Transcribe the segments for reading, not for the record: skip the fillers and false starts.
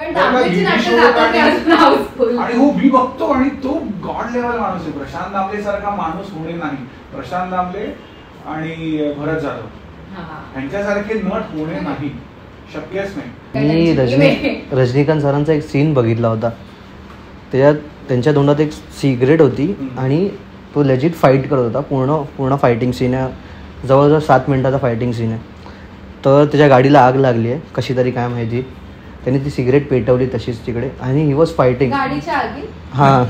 आणि हो मी बघतो आणि तो गॉड लेवल माणूस आहे. प्रशांत दामले सारखा माणूस होणे नाही. प्रशांत दामले आणि भरत जाधव यांच्यासारखे नट होणे नाही, शक्यच नाही. मी रजनीकांत सरांचा एक सीन बघितला होता, त्याच्यात त्यांच्या तोंडात एक सिगरेट होती आणि तो लेजिट फाईट करत होता. पूर्ण फायटिंग सीन आहे, जवळजवळ 7 मिनिटाचा फायटिंग सीन आहे. तर त्याच्या गाडीला आग लागली आहे कशी तरी काय माहिती. त्यांनी ती सिगरेट पेटवली तशीच तिकडे आणि ही वॉज फायटिंग. हां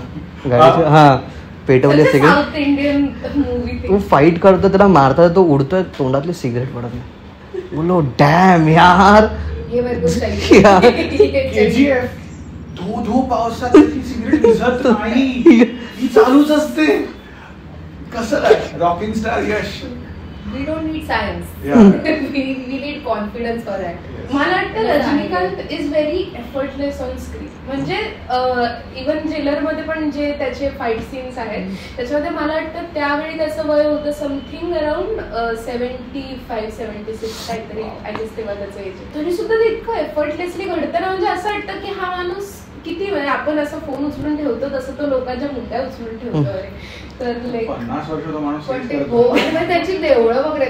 पेटवली सिगरेट. तो फाईट करतो, त्याला मारता तो उडतोय, तोंडातली सिगरेट पडत नाही. बोलो डॅम यार. धो पावसात सिगरेट दिसत नाही, ही चालूच असते. कसं काय rocking star Yash. We don't need science. Yeah. we need confidence for that. मला वाटतं Rajinikanth is very effortless on screen. म्हणजे इव्हन जेलर मध्ये पण जे त्याचे फाईट सीन्स आहेत त्याच्यामध्ये मला वाटतं त्यावेळी त्याचं वय होतं समथिंग अराउंड 75-76 काहीतरी. आय गेस तेव्हा त्याचं एज. तरी सुद्धा ते इतकं एफर्टलेसली घडतं ना, म्हणजे असं वाटतं की हा माणूस किती वेळ आपण असं फोन उचलून ठेवतो तसं तो लोकांच्या मुंड्या उचलून ठेवतो. तर लाईक 50 वर्षाचा माणूस त्याची देवळं वगैरे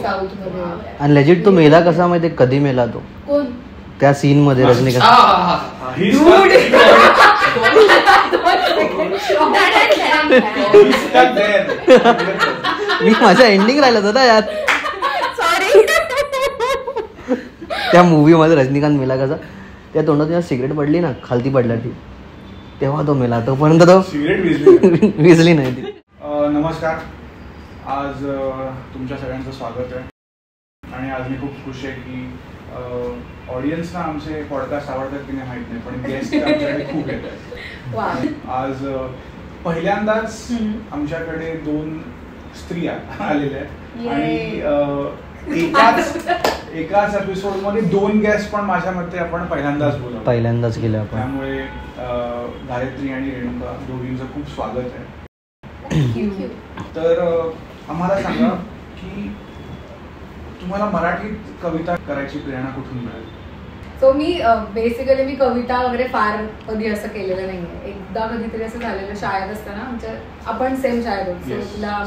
साऊथ मध्ये. आणि लेजिट तो मेला कसा माहिती, कधी मेला तो कोण त्या सीन मध्ये रजनीकांत. मी माझ्या एंडिंग राहिला होता यार. सॉरी. त्या मूवी मध्ये रजनीकांत मेला कसा, त्या तोंडात सिगरेट पडली ना, खालती पडला ती, तेव्हा तो मेला. तोपर्यंत तो सिगरेट विजली नाही ती. नमस्कार, आज तुमच्या सगळ्यांचं स्वागत आहे. आणि आज मी खूप खुश आहे की ऑडियन्सना आमचे पॉडकास्ट आवडतात की नाही माहित नाही, पण गेस्ट आमच्याकडे खूप येतात. आज पहिल्यांदाच आमच्याकडे 2 स्त्रिया आलेल्या आहेत आणि एकाच एपिसोड मध्ये 2 गेस्ट पण माझ्या मते आपण पहिल्यांदाच केलं आपण. त्यामुळे गायत्री आणि रेणुका दोघींचं खूप स्वागत आहे. तर आम्हाला सांगा की तुम्हाला मराठीत कविता करायची प्रेरणा कुठून मिळाली? सो बेसिकली मी कविता वगैरे फार कधी असं केलेलं नाहीये. एकदा कधीतरी असं झालेलं शाळेत असताना, आपण सेम शाळेत होतो,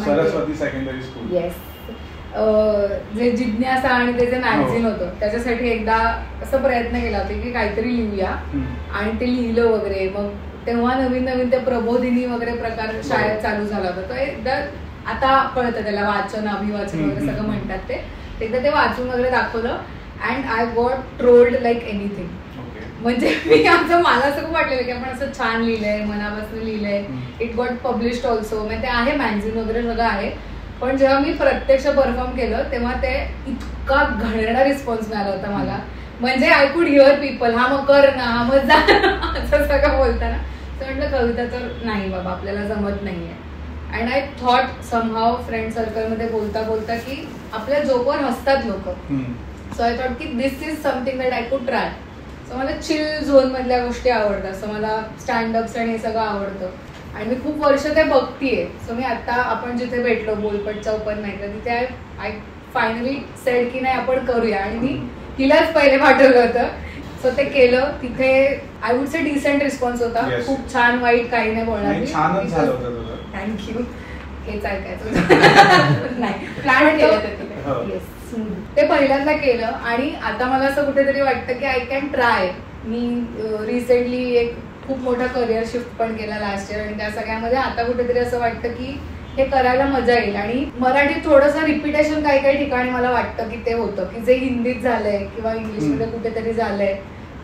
सरस्वती सेकंडरी स्कूल. येस. जे जिज्ञासा आणि ते जे मॅगझिन होतं त्याच्यासाठी एकदा असं प्रयत्न केला होता की काहीतरी लिहूया आणि ते लिहिलं वगैरे. मग तेव्हा नवीन ते प्रबोधिनी वगैरे प्रकार शाळेत चालू झाला होता. तो एकदा आता कळतं त्याला वाचन अभिवाचन वगैरे सगळं म्हणतात ते. एकदा ते वाचून वगैरे दाखवलं and I got trolled like anything. म्हणजे मला असं खूप वाटलेलं की आपण असं छान लिहिलंय, मनापासून लिहिलंय. It got published also. म्हणजे ते आहे मॅगझिन वगैरे सगळं आहे. पण जेव्हा मी प्रत्यक्ष परफॉर्म केलं तेव्हा ते इतका घाणेरडा रिस्पॉन्स मिळाला होता मला. म्हणजे आय कुड हिअर पीपल, हा मग कर ना, हा मग जा असं सगळं बोलताना. तर म्हटलं कविता तर नाही बाबा, आपल्याला जमत नाहीये. And I thought somehow friend सर्कलमध्ये बोलता बोलता की आपल्या जोकवर हसतात लोक. सो आय थॉट की this is something that I could try. So मला चिल झोन मधल्या गोष्टी आवडतात. सो मला स्टँडअप्स आणि हे सगळं आवडतं आणि मी खूप वर्ष ते बघतीये. सो मी आता आपण जिथे भेटलो बोलपटचा ओपन माईकला तिथे आय फायनली सेड की नाही आपण करूया. आणि मी तिलाच पहिले पाठवलं होतं. सो ते केलं. तिथे I would say decent response होता. खूप छान वाईट काही नाही बोलणार. थँक्यू. हेच ऐकायचं नाही प्लॅन केलं ते पहिल्यांदा केलं. आणि आता मला असं कुठेतरी वाटतं की I can try. Me recently एक खूप मोठा करिअर शिफ्ट पण केला लास्ट इयर आणि त्या सगळ्यामध्ये आता कुठेतरी असं वाटतं की हे करायला मजा येईल. आणि मराठीत थोडंसं रिपिटेशन काही काही ठिकाणी मला वाटतं की ते होतं की जे हिंदीत झालंय किंवा इंग्लिशमध्ये कुठेतरी झालंय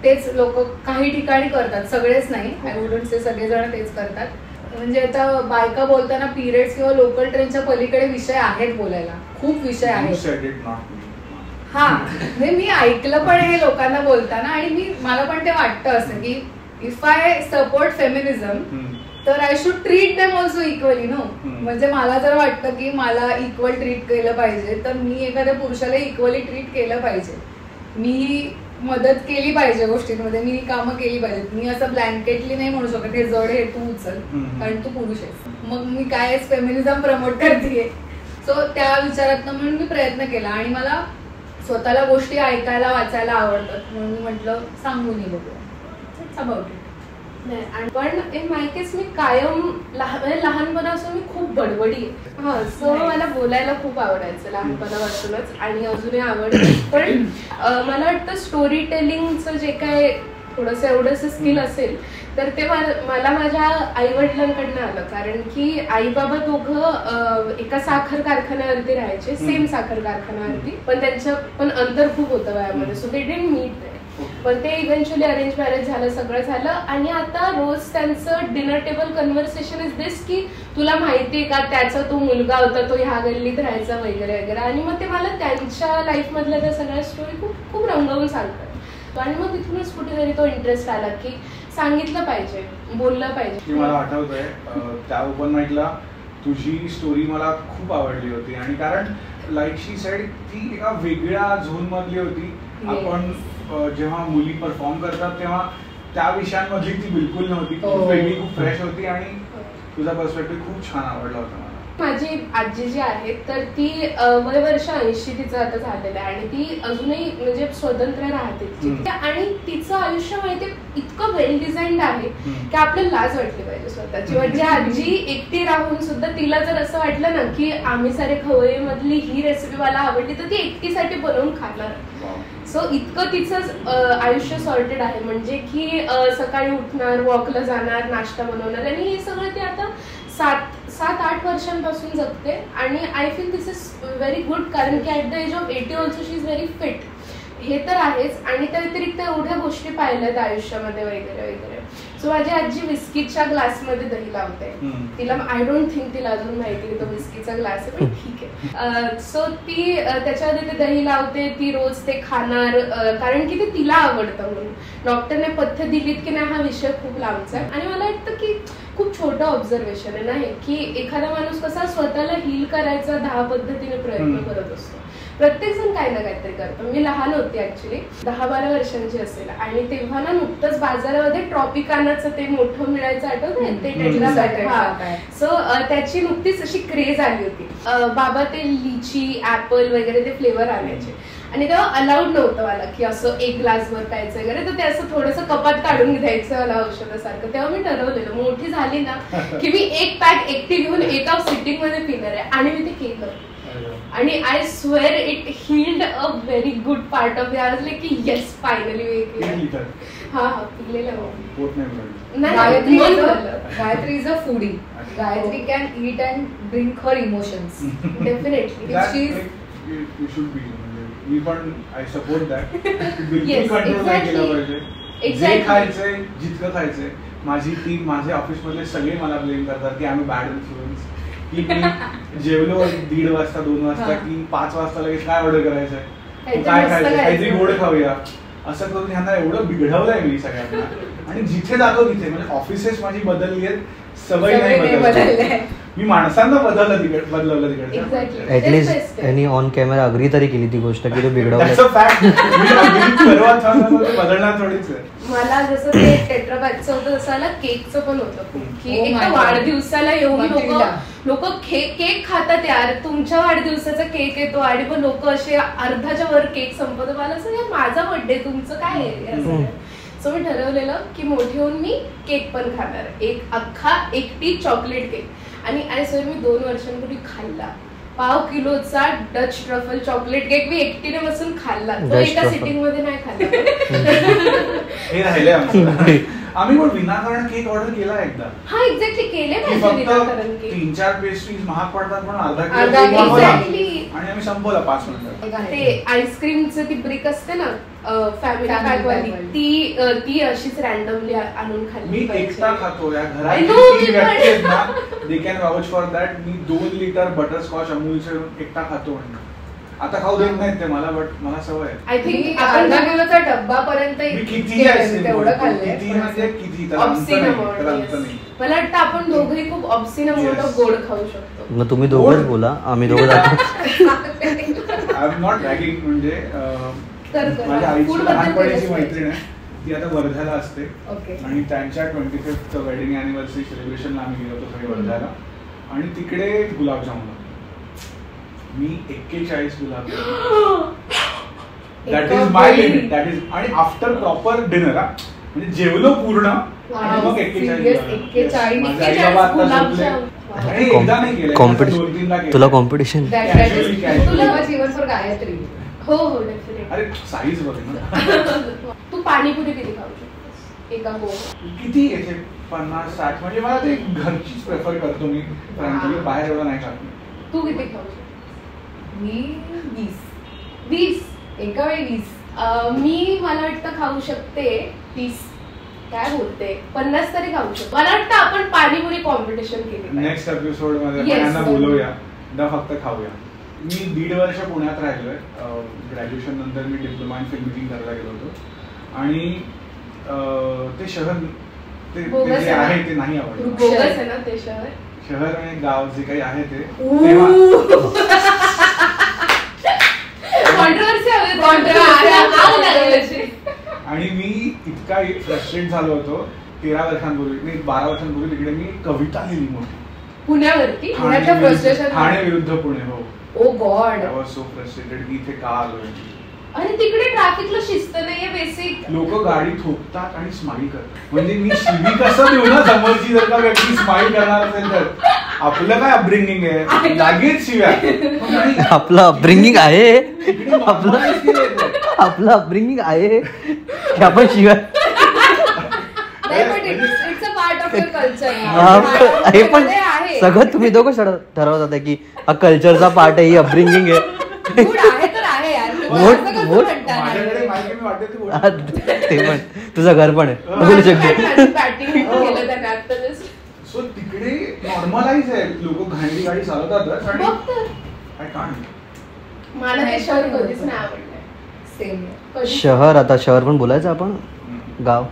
तेच लोक काही ठिकाणी करतात, सगळेच नाही. आय वुडंट से सगळेजण तेच करतात. म्हणजे आता बायका बोलताना पिरियड्स किंवा लोकल ट्रेनच्या पलीकडे विषय आहेत बोलायला, खूप विषय आहेत. हा म्हणजे मी ऐकलं पण हे लोकांना बोलताना आणि मला पण ते वाटतं असं की इफ आय सपोर्ट फेमिनिझम तर I should treat them also equally. No म्हणजे मला जर वाटतं की मला इक्वल ट्रीट केलं पाहिजे तर मी एखाद्या पुरुषाला इक्वली ट्रीट केलं पाहिजे. मी मदत केली पाहिजे गोष्टींमध्ये, मी कामं केली पाहिजेत. मी असं ब्लँकेटली नाही म्हणू शकत हे जड हे तू उचल कारण तू पुरुष आहेस. मग मी काय फेमिनिझम प्रमोट करतेय. सो त्या विचारातनं म्हणून मी प्रयत्न केला. आणि मला स्वतःला गोष्टी ऐकायला वाचायला आवडतात म्हणून मी म्हटलं सांगून बघूया. It's about it. नाही, पण इन माय केस मी कायम लहानपणापासून मी खूप बडबडी आहे. हा, सो मला बोलायला खूप आवडायचं लहानपणापासूनच आणि अजूनही आवडतं. पण मला वाटतं स्टोरी टेलिंगचं जे काय थोडंसं एवढंसं स्किल असेल तर ते मला माझ्या आई वडिलांकडनं आलं. कारण की आई बाबा दोघं एका साखर कारखान्यावरती राहायचे, सेम साखर कारखान्यावरती, पण त्यांचं पण अंतर खूप होतं वयामध्ये. So they didn't meet. पण ते इव्हेंच्युअली अरेंज मॅरेज झालं, सगळं झालं. आणि आता रोज त्यांचं डिनर टेबल कन्व्हर्सेशन इज दिस की तुला माहितीये का त्याचा तो मुलगा होता, तो ह्या गल्लीत राहायचा वगैरे वगैरे. आणि मग ते मला त्यांच्या लाईफ मधल्या त्या सगळ्या स्टोरी खूप खूप रंगवून सांगतात. आणि मग तिथूनच कुठेतरी तो इंटरेस्ट आला की सांगितलं पाहिजे, बोललं पाहिजे. मला आठवतंय त्या ओपन माईकला तुझी स्टोरी मला खूप आवडली होती. आणि कारण लाईक शी सेड ती एका वेगळ्या झोन मधली होती. आपण जेव्हा मुली परफॉर्म करतात तेव्हा त्या विषयांमधली ती बिलकुल नव्हती. खूप वेगळी, खूप फ्रेश होती. आणि तुझा पर्स्पेक्टिव्ह खूप छान आवडला होता मला. माझी आजी जी आहे तर ती वय वर्ष 80 तिचं आता झालेलं आहे आणि ती अजूनही म्हणजे स्वतंत्र राहते. आणि तिचं आयुष्य माहिती इतकं वेल डिझाईन्ड आहे की आपल्याला लाज वाटली पाहिजे स्वतःची. म्हणजे आजी एकटी राहून सुद्धा तिला जर असं वाटलं ना की आम्ही सारे खवय्ये मधली ही रेसिपी मला आवडली तर ती एकटीसाठी बनवून खाणार. सो इतकं तिचं आयुष्य सॉर्टेड आहे. म्हणजे की सकाळी उठणार, वॉकला जाणार, नाश्ता बनवणार आणि हे सगळं ती आता 7-8 वर्षांपासून जगते. आणि I feel this is very good. कारण की at the age of 80 also she is very fit. हे तर आहेच. आणि त्या व्यतिरिक्त एवढ्या गोष्टी पाहिल्यात आयुष्यामध्ये वगैरे वगैरे. सो माझी आजी विस्कीच्या ग्लासमध्ये दही लावते. तिला आय डोंट थिंक तिला अजून माहिती की तो विस्कीचा ग्लास आहे, पण ठीक आहे. सो ती त्याच्यामध्ये ते दही लावते. ती रोज ते खाणार कारण की ते तिला आवडतं म्हणून. डॉक्टरने पथ्य दिलीत की नाही हा विषय खूप लांबचा आहे. आणि मला वाटतं की खूप छोटं ऑब्झर्वेशन आहे ना हे की एखादा माणूस कसा स्वतःला हील करायचा 10 पद्धतीने प्रयत्न करत असतो. प्रत्येक जण काही ना काहीतरी करतो. मी लहान होती ऍक्च्युली, 10-12 वर्षांची असेल. आणि तेव्हा ना नुकतंच बाजारामध्ये ट्रॉपिकानाचं ते मोठं मिळायचं आठवतं ते टेट्रा. सो त्याची नुकतीच अशी क्रेज आली होती. बाबा ते लिची, ऍपल वगैरे ते फ्लेवर आणायचे. आणि तेव्हा अलाउड नव्हतं मला की असं एक ग्लासवर प्यायचं वगैरे. तर ते असं थोडंसं कपात काढून घ्यायचं मला औषधासारखं. तेव्हा मी ठरवलेलं मोठी झाली ना की मी एक पॅक एकटी घेऊन एका सिटिंग मध्ये पिणार आहे. आणि मी ते केलं. आणि I swear it healed a very good part of like की येस फायनली मी हा पिलेलं. Gayatri is a foodie. Gayatri can eat and drink her emotions. Definitely मी पण आय सपोर्ट दॅट. बिलकुल कंट्रोल नाही केला पाहिजे. जे खायचंय जितकं खायचंय. माझे ऑफिस मधले सगळे मला ब्लेम करतात की आम्ही बॅड इन्फ्लुएन्स. की जेवलो 1:30 वाजता 2 वाजता की 5 वाजता लगेच काय ऑर्डर करायचंय, काय खायचं, काहीतरी गोड खाऊया असं करून ह्यांना एवढं बिघडवलंय मी सगळ्यांना. आणि जिथे जातो तिथे म्हणजे ऑफिसेस माझी बदलली आहेत, सवय नाही बदलली. मी माणसांना बदललं तिकडे. ऍटलीस्ट त्यांनी ऑन कॅमेरा अग्री तरी केली ती गोष्ट की तो बिघडवलं. बदलणार थोडीच. मला जसं ते टेट्रापॅकचं होतं तसं केकचं पण होतं की एका वाढदिवसाला एवढी लोक केक खातात. यार तुमच्या वाढदिवसाचा केक येतो आणि पण लोक असे अर्धाच्या वर केक संपवतात. मला असं माझा बर्थडे तुमचं काय आहे. सो मी ठरवलेलं की मोठी होऊन मी केक पण खाणार. एक अख्खा एकटी चॉकलेट केक. आणि सर मी 2 वर्षांपूर्वी खाल्ला 1/2 किलोचा डच ट्रफल चॉकलेट केक. मी एकटीने बसून खाल्ला. तो एका सिटिंग मध्ये नाही खाल्ला. हे राहिले आम्ही पण विनाकारण केक ऑर्डर केला एकदा. हा एक्झॅक्टली केले पाहिजे विनाकारण केक. 3-4 पेस्ट्रीज महाग पडतात पण अर्धा किलो आणि आम्ही संपवला 5 मिनिटात. ते आईस्क्रीमचं ती ब्रिक असते ना फॅमिली पॅक वाली ती अशीच रॅन्डमली आणून खाल्ली. मी एकटा खातो या घरात 3 व्यक्ती आहेत ना, they can vouch for that. Me 2 litre butterscotch अमूलचे एकटा खातो. आता खाऊ देत नाहीत ते मला, बट मला सवय आहे. आय थिंक अर्धा किलोचा डब्बा पर्यंत तेवढं खाल्लंय. मला वाटतं आपण दोघंही खूप ऑब्सिन अमाउंट ऑफ गोड खाऊ शकतो. मग तुम्ही दोघंच बोला, आम्ही दोघं जातो. I am not ragging. म्हणजे माझ्या आईची लहानपणीची मैत्रीण आहे, ती आता वर्ध्याला असते. आणि त्यांच्या 25th वेडिंग अॅनिव्हर्सरी सेलिब्रेशनला आम्ही गेलो होतो सगळे वर्ध्याला. आणि तिकडे गुलाबजामुन मी 41 gulab jamun. That is my limit. That is. आणि आफ्टर प्रॉपर डिनर म्हणजे जेवलो पूर्ण आणि मग 41 माझ्या आई बाबा आता झोपले. आणि एकदा नाही केलं, कॉम्पिटिशन. तुला कॉम्पिटिशन जीवनभर गायत्री. हो हो डेफिनेटली. अरे साईज बघ ना. तू पाणीपुरी किती खाऊ शकतोस एका हो? किती येते 50-60 म्हणजे मला ते घरचीच प्रेफर करतो मी, बाहेर एवढं नाही खात. तू किती खाऊ शकतो? मी 20 एका वेळी 20. मी मला वाटतं खाऊ शकते 30. काय बोलते 50 तरी खाऊ शकतो. मला वाटतं आपण पाणीपुरी कॉम्पिटिशन केली. नेक्स्ट एपिसोड मध्ये त्यांना बोलवूया, फक्त खाऊया. मी 1.5 वर्ष पुण्यात राहिलोय. ग्रॅज्युएशन नंतर मी डिप्लोमा इन फिल्म मेकिंग करायला गेलो होतो आणि ते शहर ते जे आहे ते नाही आवडलं. बोगस आहे ना ते शहर. शहर आणि गाव जे काही आहे ते आणि मी इतका फ्रस्ट्रेट झालो होतो 13 वर्षांपूर्वी, नाही 12 वर्षांपूर्वी तिकडे मी कविता लिहिली मोठी पुण्यावरती. पुण्याच्या फ्रस्ट्रेशन. ठाणे विरुद्ध पुणे. हो. Oh God. I was so frustrated की इथे का आलोय. आणि तिकडे ट्रॅफिकला शिस्त नाहीये बेसिक. लोक गाडी ठोकतात आणि स्माईल करतात. म्हणजे मी शिवी कसं देऊ ना समोरची जर का व्यक्ती स्माईल करणार असेल तर. आपलं काय अपब्रिंगिंग आहे, लागेच शिव्या. आपलं अपब्रिंगिंग आहे, आपलं अपब्रिंगिंग आहे की आपण शिव्या. हे पण सगळं तुम्ही दोघं ठरवतात की हा कल्चरचा पार्ट आहे, ही अपब्रिंगिंग आहे. ते पण तुझं घर पण आहे, बोलू शकतो. सो तिकडे नॉर्मलाइज आहे, लोक घाणली गाडी चालवतात. मला ते शहर कधीच नाही आवडलं. सेम शहर. आता शहर पण बोलायचं आपण. गाव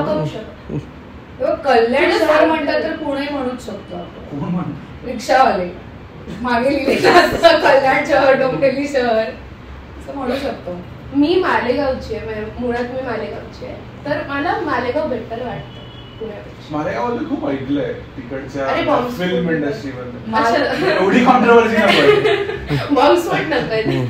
करू शकतो. कल्याण शहर म्हणतात तर पुणे म्हणूच शकतो आपण. रिक्षावाले मागे लिहिलेलं कल्याण शहर, डोंबिवली शहर असं म्हणू शकतो. मी मालेगावची आहे, मुळात मी मालेगावची आहे, तर मला मालेगाव बेटर वाटतं पुण्यापेक्षा. मालेगावला खूप ऐकलंय तिकडच्या फिल्म इंडस्ट्रीबद्दल. एवढी कॉन्ट्रोवर्सी नाही. बॉम्बस्फोट नकोय.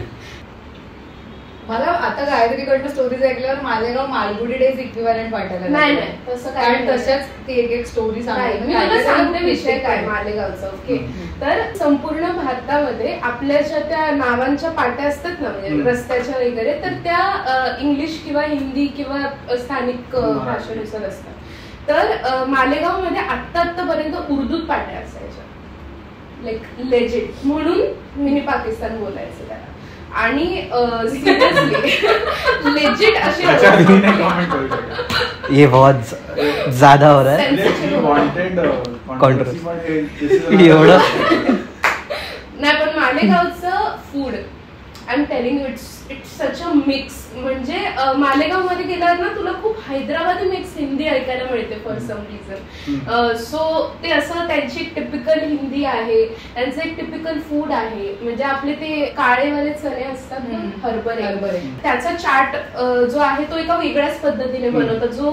मला आता गायत्रीकडनं स्टोरीज ऐकल्यावर मालेगाव मालगुडी डेज इक्विव्हॅलंट वाटायला नाही तसं काय. कारण तशाच ती एक स्टोरी सांगते विषय काय मालेगावचा. ओके, तर संपूर्ण भारतामध्ये आपल्या ज्या त्या नावांच्या पाट्या असतात ना म्हणजे रस्त्याच्या वगैरे, तर त्या इंग्लिश किंवा हिंदी किंवा स्थानिक भाषेनुसार असतात. तर मालेगावमध्ये आत्तापर्यंत उर्दूत पाट्या असायच्या, लाईक लेजिट. म्हणून मिनी पाकिस्तान बोलायचं त्याला. आणि सिरियसली लेजिट अशी ये बहुत ज्यादा हो रहा है. एवढं नाही, पण मालेगावचं food I am telling it's such a mix. म्हणजे मालेगाव मध्ये गेल्यावर ना तुला खूप हैदराबादी मिक्स हिंदी ऐकायला मिळते फॉर सम रिझन. सो ते असं त्यांची टिपिकल हिंदी आहे, त्यांचं एक टिपिकल फूड आहे. म्हणजे आपले ते काळेवाले चणे असतात ना, हरभरे, त्याचा चाट जो आहे तो एका वेगळ्याच पद्धतीने बनवतात, जो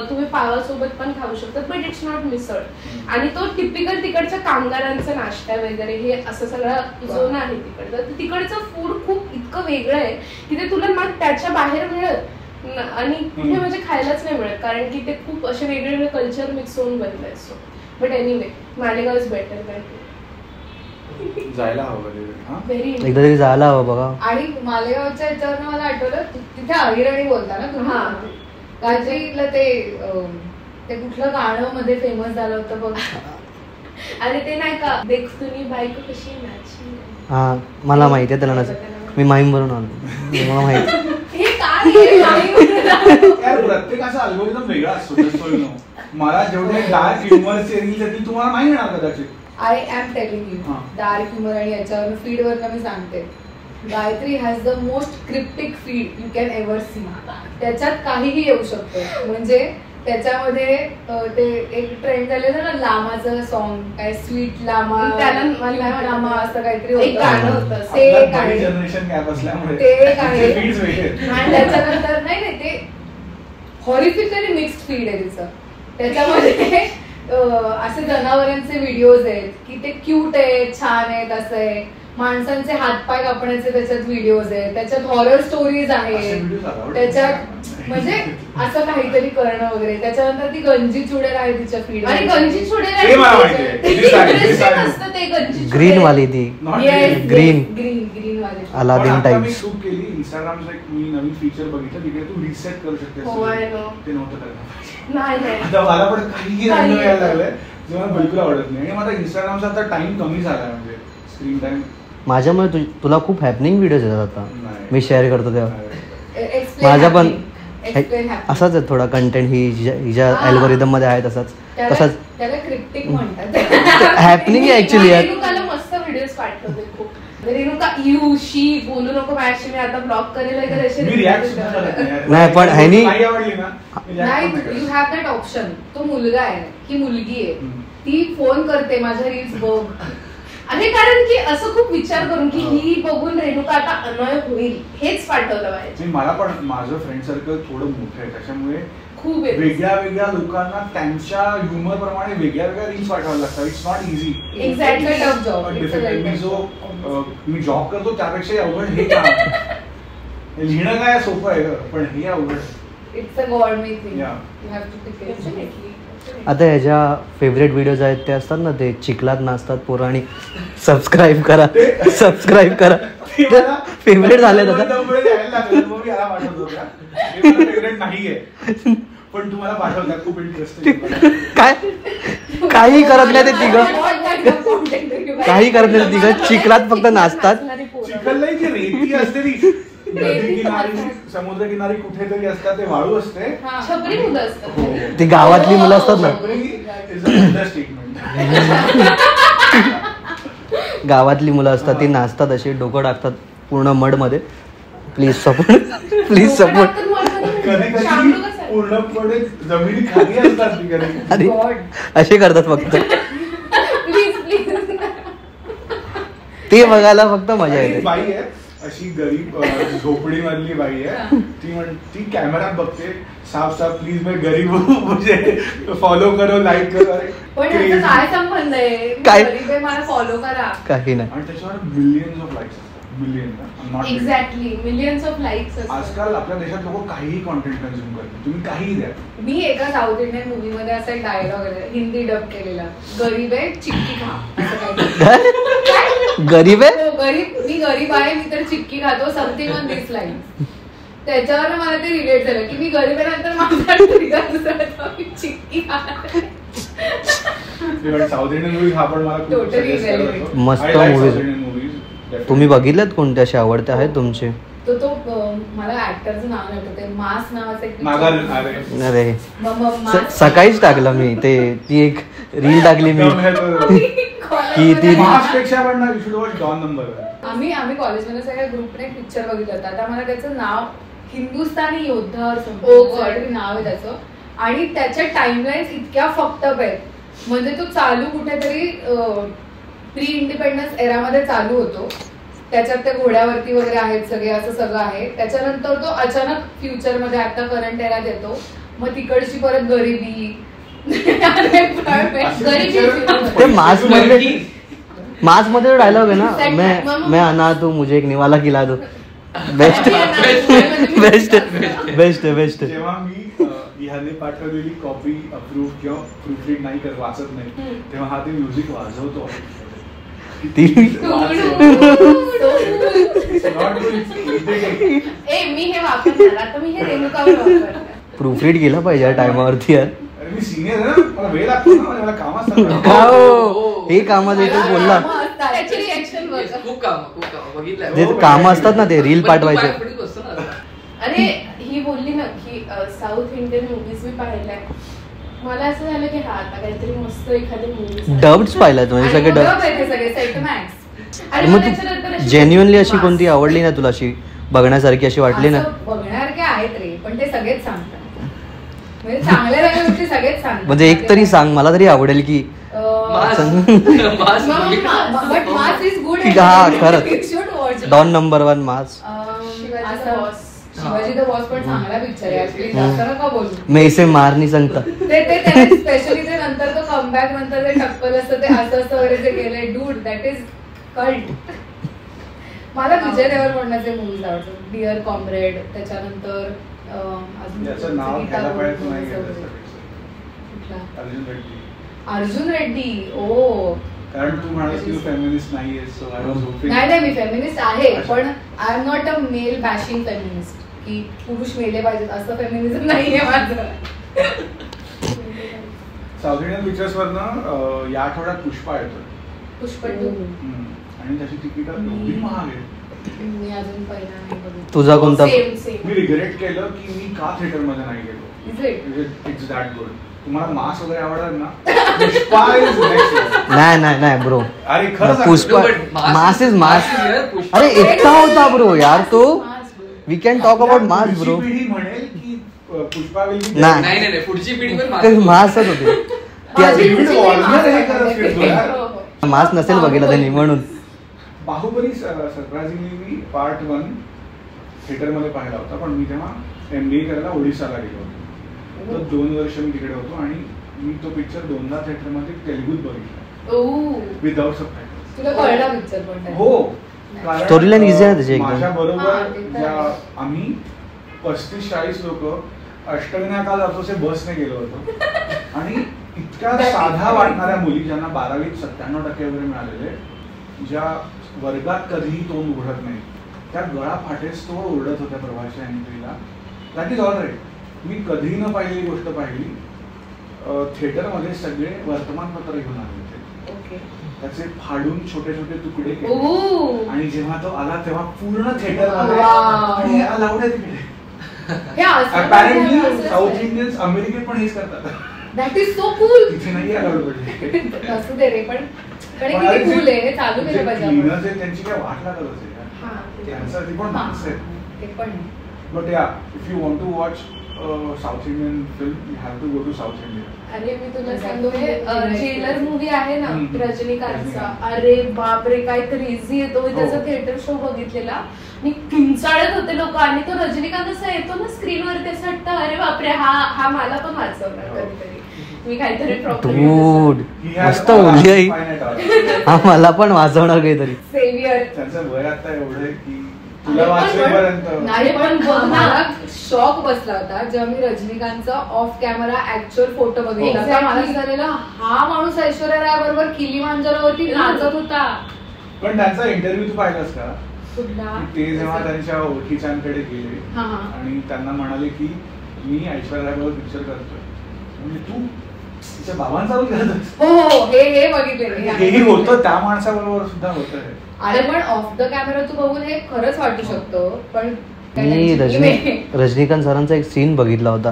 तुम्ही पावासोबत पण खाऊ शकता, बट इट्स नॉट मिसळ. आणि तो टिपिकल तिकडच्या कामगारांचा नाश्ता वगैरे हे असं सगळं झोन आहे तिकडचं. तिकडचं फूड खूप इतकं वेगळं आहे की ते तुला ना त्याच्या बाहेर मिळत आणि कुठे म्हणजे खायलाच नाही मिळत, कारण की ते खूप असे वेगवेगळे कल्चर मिक्स होऊन बनलंय. So but anyway Malegaon is better than जायला हवं. व्हेरी एकदा तरी जायला हवं बघा. आणि मालेगावच्या याच्यावर मला आठवलं तिथे अहिराणी बोलता ना तुम्ही. गाजरीला ते कुठलं गाणं मध्ये फेमस झालं होतं बघ. अरे ते नाही का, देख तुम्ही बायको कशी नाची. हा मला माहिती आहे त्याला. मी माहीम भरून आलो, मला माहिती. प्रत्येकाचा अल्गोरिदम वेगळा असतो. मला जेवढे डार्क ह्युमर सिरीज येतील तुम्हाला नाही येणार कदाचित. I am telling you, dark humour आणि याच्यावर फीडवर मी सांगते, Gayatri has the most cryptic feed you can ever see. त्याच्यात काहीही येऊ शकतं. म्हणजे त्याच्यामध्ये ते एक ट्रेंड झालेलं ना लामाचं सॉन्ग, काय स्वीट लामा, लामा असं काहीतरी होतं. आणि त्याच्यानंतर नाही ते हॉरिफिकली मिक्स्ड फीड आहे तिचं. त्याच्यामध्ये असे जनावरांचे व्हिडिओज आहेत की ते क्यूट आहेत, छान आहेत, असं आहे. माणसांचे हातपाय कापण्याचे त्याच्यात व्हिडिओज आहेत, त्याच्यात हॉरर स्टोरीज आहेत, त्याच्यात म्हणजे असं काहीतरी करणं वगैरे. त्याच्यानंतर ती गंजी चुडेल आहे तिच्या फीड आणि गंजी ते चुडेल मला माहिती ग्रीन वाली ती ग्रीन ग्रीन वाली. Aladdin types. शूट केली इंस्टाग्रामचं एक मी नवीन फीचर बघितलं तिकडे तू रिसेट करू शकते. हो, I know. ते नव्हतं करणार. नाही आता मला पण काहीही रंग यायला लागलंय जे मला बिलकुल आवडत नाही. आणि माझा इंस्टाग्रामचा आता टाइम कमी झालाय म्हणजे स्क्रीन टाइम. माझ्यामुळे तुला खूप हॅपनिंग व्हिडिओज येतात आता मी शेअर करतो तेव्हा. माझा पण असाच आहे थोडा कंटेंट हिच्या अल्गोरिदम मध्ये आहे तसाच. त्याला क्रिप्टिक म्हणतात. हॅपनिंग आहे ऍक्च्युली यार. रेणुकाला मस्त व्हिडिओज पाठवते खूप. रेणुका यू शी बोलू नको माझ्याशी मी आता ब्लॉक करेल वगैरे असे नाही पण ह्यानी नाही आवडली ना नाही. You have that option. तो मुलगा आहे ही मुलगी आहे ती फोन करते माझ्या रील्स बघ. आणि कारण की असं खूप विचार करून की ही बघून रेणुका आता अनॉय होईल हेच पाठवलं पाहिजे. मला पण माझं फ्रेंड सर्कल थोडं मोठं आहे त्याच्यामुळे खूप वेगळ्या वेगळ्या लोकांना त्यांच्या ह्युमर प्रमाणे वेगळ्या वेगळ्या रील्स पाठवायला लागतात. It's not easy. Exactly tough job. Me job करतो त्यापेक्षा अवघड हे काम. लिहिणं काय सोपं आहे पण हे अवघड. It's a God made thing. You have to take it. आता ह्याच्या फेवरेट व्हिडिओज आहेत ते असतात ना ते चिखलात नाचतात पोरं आणि सबस्क्राईब करा फेवरेट झाले फेवरेट नाहीये पण तुम्हाला पाठवतात खूप इंटरेस्टिंग. काय काही करत नाही ते तिघं काही करत नाही तिघं चिखलात फक्त नाचतात. चिखलला जी रेती असते ती नदी किनारी समुद्र किनारी कुठेतरी असतात ते वाळू असते. छपरी मुलं असतात ती गावातली मुलं असतात ना गावातली मुलं असतात ती नाचतात अशी डोकं टाकतात पूर्ण मड मध्ये. प्लीज सपोर्ट कधी कधी पूर्णपणे जमिनी खाली असतात आणि असे करतात फक्त. ते बघायला फक्त मजा येते. बाई आहे अशी गरीब झोपडी मधली बाई आहे ती कॅमेरा बघते साफ साफ प्लीज मैं गरीब हूँ मुझे फॉलो करो लाईक करो. पण याचा काय संबंध आहे काय गरीब आहे मला फॉलो करा काही नाही. आणि त्याच्यावर मिलियन्स ऑफ लाईक्स असतात. Exactly millions of likes. आजकाल आपल्या देशात लोक काहीही कॉन्टेंट कंझ्युम करतात. तुम्ही काहीही द्या. मी एका साऊथ इंडियन मूवी मध्ये असा एक डायलॉग आहे हिंदी डब केलेला गरीब आहे चिक्की खा असं काय. गरीब आहे मी गरीब आहे मी तर चिक्की खातो समथिंग ऑन दिस लाईन. त्याच्यावर मला ते रिलेट झालं की मी गरीब आहे नंतर माझा चिक्की खातो. साऊथ इंडियन मूवीज हा पण मला मस्त मूवीज. तुम्ही बघितल्यात कोणत्या अशा आवडत्या आहेत तुमचे? तो मला ऍक्टरचं नाव आठवतंय मास नावाचं. अरे सकाळीच टाकलं मी ते ती एक रील टाकली मी की ती आम्ही कॉलेजमध्ये सगळ्या ग्रुपने पिक्चर बघितलं होतं. आता मला त्याचं नाव हिंदुस्थानी योद्धा नाव आहे त्याचं. आणि त्याच्या टाइमलाईन्स इतक्या फक्टअप आहेत म्हणजे तो चालू कुठेतरी प्री इंडिपेंडन्स एरामध्ये चालू होतो. त्याच्यात त्या घोड्यावरती वगैरे आहेत सगळे असं सगळं आहे. त्याच्यानंतर तो अचानक फ्युचर मध्ये आता करंट एरात येतो. मग तिकडची परत गरिबी मास मध्ये डायलॉग आहे ना मैं अनाथ हूँ मुझे एक निवाला खिला दो. Best best best. जेव्हा मी ह्याने पाठवलेली कॉपी अप्रूव्ह किंवा प्रूफरीड नाही करत वाचत नाही तेव्हा हा ते म्युझिक वाजवतो. मी हे वापरणार आता मी हे रेणुकावर वापरणार. प्रूफरीड केलं पाहिजे या टायमावरती यार. मी सिनियर आहे ना मला वेळ लागतो ना मला काम असतात. हे कामात येतो बोलला त्याची रिएक्शन खूप काम बघितलं जे काम असतात ना ते रील पाठवायचे. अरे ही बोलली ना की साऊथ इंडियन मूवीज मी पाहिलाय. मला असं झालं की हा आता काहीतरी मस्त एखादी मूवी डब्ड पाहिलाय तुम्ही सगळे डब. मग तू जेन्युअनली अशी कोणती आवडली ना तुला अशी बघण्यासारखी अशी वाटली ना? बघणार काय आहेत रे पण ते सगळेच सांगतात म्हणजे चांगल्या गोष्टी सगळेच सांगतात. म्हणजे एक तरी सांग मला तरी आवडेल की Don number 1 mass. Shivaji the boss पण चांगला पिक्चर आहे ऍक्च्युअली जास्त नका बोलू. मैं इसे मार नहीं सकता ते स्पेशली ते नंतर तो कमबॅक नंतर ते टक्कल असतं ते असं वगैरे जे केलंय डूड दॅट इज कल्ट. मला विजय देवरकोंडाचे मूवीज आवडतात. डिअर कॉम्रेड त्याच्यानंतर याचं नाव घ्यायला पाहिजे तू नाही घेतलं अर्जुन रेड्डी. ओ कारण तू म्हणालीस की तू फेमिनिस्ट नाहीयेस, सो आय वाज होपिंग. नाही मी फेमिनिस्ट आहे, पण I am not a male bashing feminist की पुरुष मेले पाहिजेत असं फेमिनिझम नाहीये माझं. साऊथ इंडियन पिक्चर्स वरनं या आठवड्यात पुष्पा येतोय. पुष्पा 2 आणि त्याची तिकीट एवढी महाग आहे. मी अजून पहिला नाही बघितलं. तुझा कोणता? मी रिग्रेट केलं की मी का थिएटर मध्ये नाही गेलो. It's that good. तुम्हाला मास वगैरे आवडतात ना, पुष्पा इज नेक्स्ट. नाही ब्रो, अरे खरं पुष्पा मास इज मास. अरे इतका होता ब्रो यार तो. We can talk about mass bro. पिढी म्हणेल की पुष्पा विल नाही पुढची पिढी पण मासच होते. मास नसेल बघितलं त्यांनी म्हणून. बाहुबली सरप्राइझिंगली मी पार्ट 1 थिएटर मध्ये पाहिला होता, पण मी तेव्हा MBA करायला ओडिसाला गेलो होतो. तर 2 वर्ष मी तिकडे होतो आणि मी तो पिक्चर 2दा थिएटर मध्ये तेलुगुत बघितला विदाउट सबटायटल्स. तुला कळला पिक्चर पण? हो, स्टोरी लाईन इझी आहे त्याची एकदम. माझ्या बरोबर आम्ही 35-40 लोक अष्टविनायकाला जातोसे बसने गेलो होतो आणि इतक्या साधा वाटणाऱ्या मुली ज्यांना 12वीत 97% वगैरे मिळालेले, ज्या वर्गात कधीही तोंड उघडत नाही, त्या गळा फाटेस तो ओरडत होत्या प्रभासच्या एंट्रीला. That is all right. मी कधी न पाहिलेली गोष्ट पाहिली. थिएटरमध्ये सगळे वर्तमानपत्र घेऊन आले होते, त्याचे फाडून छोटे छोटे तुकडे केले आणि जेव्हा तो आला तेव्हा पूर्ण थिएटरमध्ये अलाउड आहे तिकडे. अपॅरेंटली साऊथ इंडियन्स अमेरिकेत पण हेच करतात. That is so cool. तिथे नाही अलाउड पडले. असू दे रे, पण किती कूल आहे. चालू केलं पाहिजे. त्यांची काय वाट लागत असेल त्यांचं, ती पण माणसं आहेत. ते पण. But yeah if you want to watch south Indian film, you have to go to south India. अरे मी तुला सांगते, जेलर मूवी आहे ना रजनीकांतचा, अरे बापरे काय क्रेझी आहे तो. त्याचा थिएटर शो बघितलेला आणि किंचाळत होते लोक. आणि तो रजनीकांत असा येतो ना स्क्रीनवरती, असं वाटतं अरे बापरे हा मला पण वाचवणार कधीतरी. मी काहीतरी डूड मस्त बोलली आई. हा मला पण वाचवणार काहीतरी. सेवियर. त्यांचं वय आता एवढं आहे की तुला वाचवेपर्यंत नाही, पण मला शॉक बसला होता जेव्हा मी रजनीकांतचा ऑफ कॅमेरा ऍक्च्युअल फोटो बघितला. तर मला झालेला हा माणूस ऐश्वर्या राय बरोबर किलीमांजारोवरती नाचत होता. पण त्यांचा इंटरव्ह्यू तू पाहिलास का? कुठला? ते जेव्हा त्यांच्या ओळखीच्यांकडे गेले आणि त्यांना म्हणाले की मी ऐश्वर्या राय बरोबर पिक्चर करतोय, म्हणजे तू तिच्या बाबांचा रोल करत. हो, हे बघितले. हेही होतं त्या माणसाबरोबर सुद्धा होतं. अरे पण ऑफ द कॅमेरा तू बघून हे खरंच वाटू शकतो. पण मी रजनीकांत सरांचा एक सीन बघितला होता,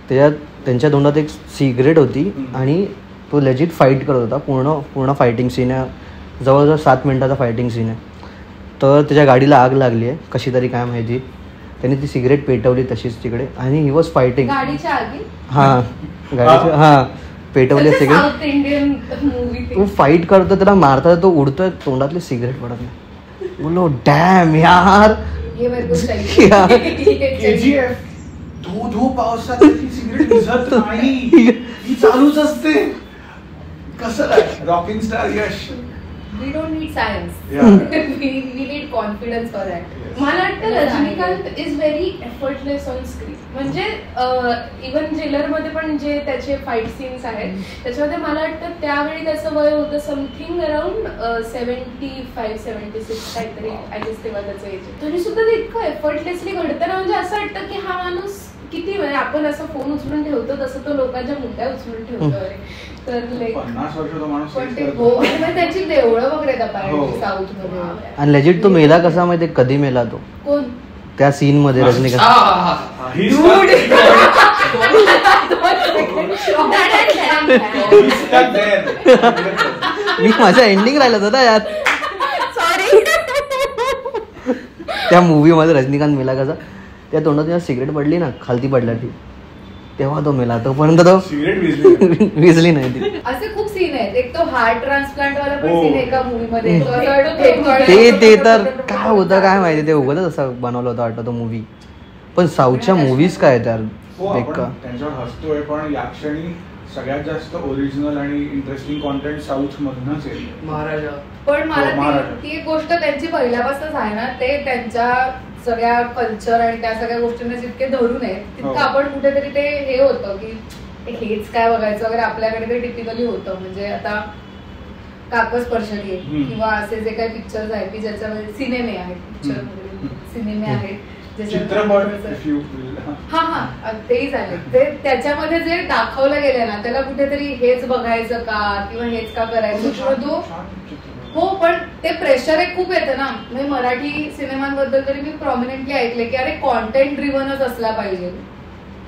त्याच्यात त्यांच्या तोंडात एक सिगरेट होती आणि तो लेजिट फाईट करत होता. पूर्ण फायटिंग सीन आहे, जवळजवळ 7 मिनिटाचा फायटिंग सीन आहे. तर त्याच्या गाडीला आग लागली आहे कशी तरी, काय माहिती. त्यांनी ती सिगरेट पेटवली तशीच तिकडे आणि ही वॉज फायटिंग. गाडीच्या आगी? गाडीच्या पेटवली सिगरेट. तो फाईट करतो, त्याला मारता, तो उडतोय, तोंडातली सिगरेट पडत नाही. बोलो डॅम यार. धो पावसात सिगरेट भिजत नाही, ही चालूच असते. कसं rocking star Yash. We don't need science. We need confidence for that. मला वाटतं Rajinikanth is very effortless on screen. म्हणजे इव्हन जेलर मध्ये पण जे त्याचे फाईट सीन्स आहेत त्याच्यामध्ये मला वाटतं त्यावेळी त्याचं वय होतं समथिंग अराउंड 75-76 काहीतरी. आय गेस तेव्हा त्याचं एज. तरी सुद्धा ते इतकं एफर्टलेसली घडतं ना, म्हणजे असं वाटतं की हा माणूस किती वेळ आपण असं फोन उचलून ठेवतो तसं तो लोकांच्या मुंड्या उचलून ठेवतो. तर 50 वर्षाचा माणूस. त्याची देवळं वगैरे साऊथ मध्ये. आणि लेजिट तो मेला कसा माहिती, कधी मेला तो? कोण? त्या सीन मध्ये रजनीकांत. मी माझ्या एंडिंग राहिलं होतं यार. सॉरी. त्या मूवी मध्ये रजनीकांत मेला कसा, त्या तोंडात जेव्हा सिगरेट पडली ना, खालती पडला ती, तेव्हा तो मेला. तोपर्यंत तो विजली नाही ती. असे खूप सीन आहेत. एक तो हार्ट ट्रान्सप्लांट वाला पण सीन एका मूवी मध्ये. ते तर काय होतं काय माहिती, ते उगाच असं बनवलं होतं वाटतं तो मूवी. पण साऊथच्या मूवीज काय आहेत यार बेकार. त्यांच्यावर हसतोय, पण या क्षणी सगळ्यात जास्त ओरिजिनल आणि इंटरेस्टिंग कॉन्टेंट साऊथ मधूनच येईल. महाराजा. पण मला ती एक गोष्ट त्यांची पहिल्यापासूनच आहे ना, ते त्यांच्या सगळ्या कल्चर आणि त्या सगळ्या गोष्टींना जितके धरून आहेत तितकं आपण कुठेतरी ते हे होतं की हेच काय बघायचं वगैरे आपल्याकडे ते टिपिकली होतं. म्हणजे आता काकस स्पर्शनीय किंवा असे जे काही पिक्चर्स आहेत की ज्याच्यामध्ये सिनेमे आहेत, पिक्चर सिनेमे आहेत, हा तेही झाले. ते त्याच्यामध्ये जे दाखवलं गेलं ना त्याला कुठेतरी हेच बघायचं का किंवा हेच का करायचं किंवा तो हो पण ते प्रेशर एक खूप येतं ना. म्हणजे मराठी सिनेमांबद्दल तरी मी प्रॉमिनेंटली ऐकले की अरे कॉन्टेंट ड्रिव्हनच असला पाहिजे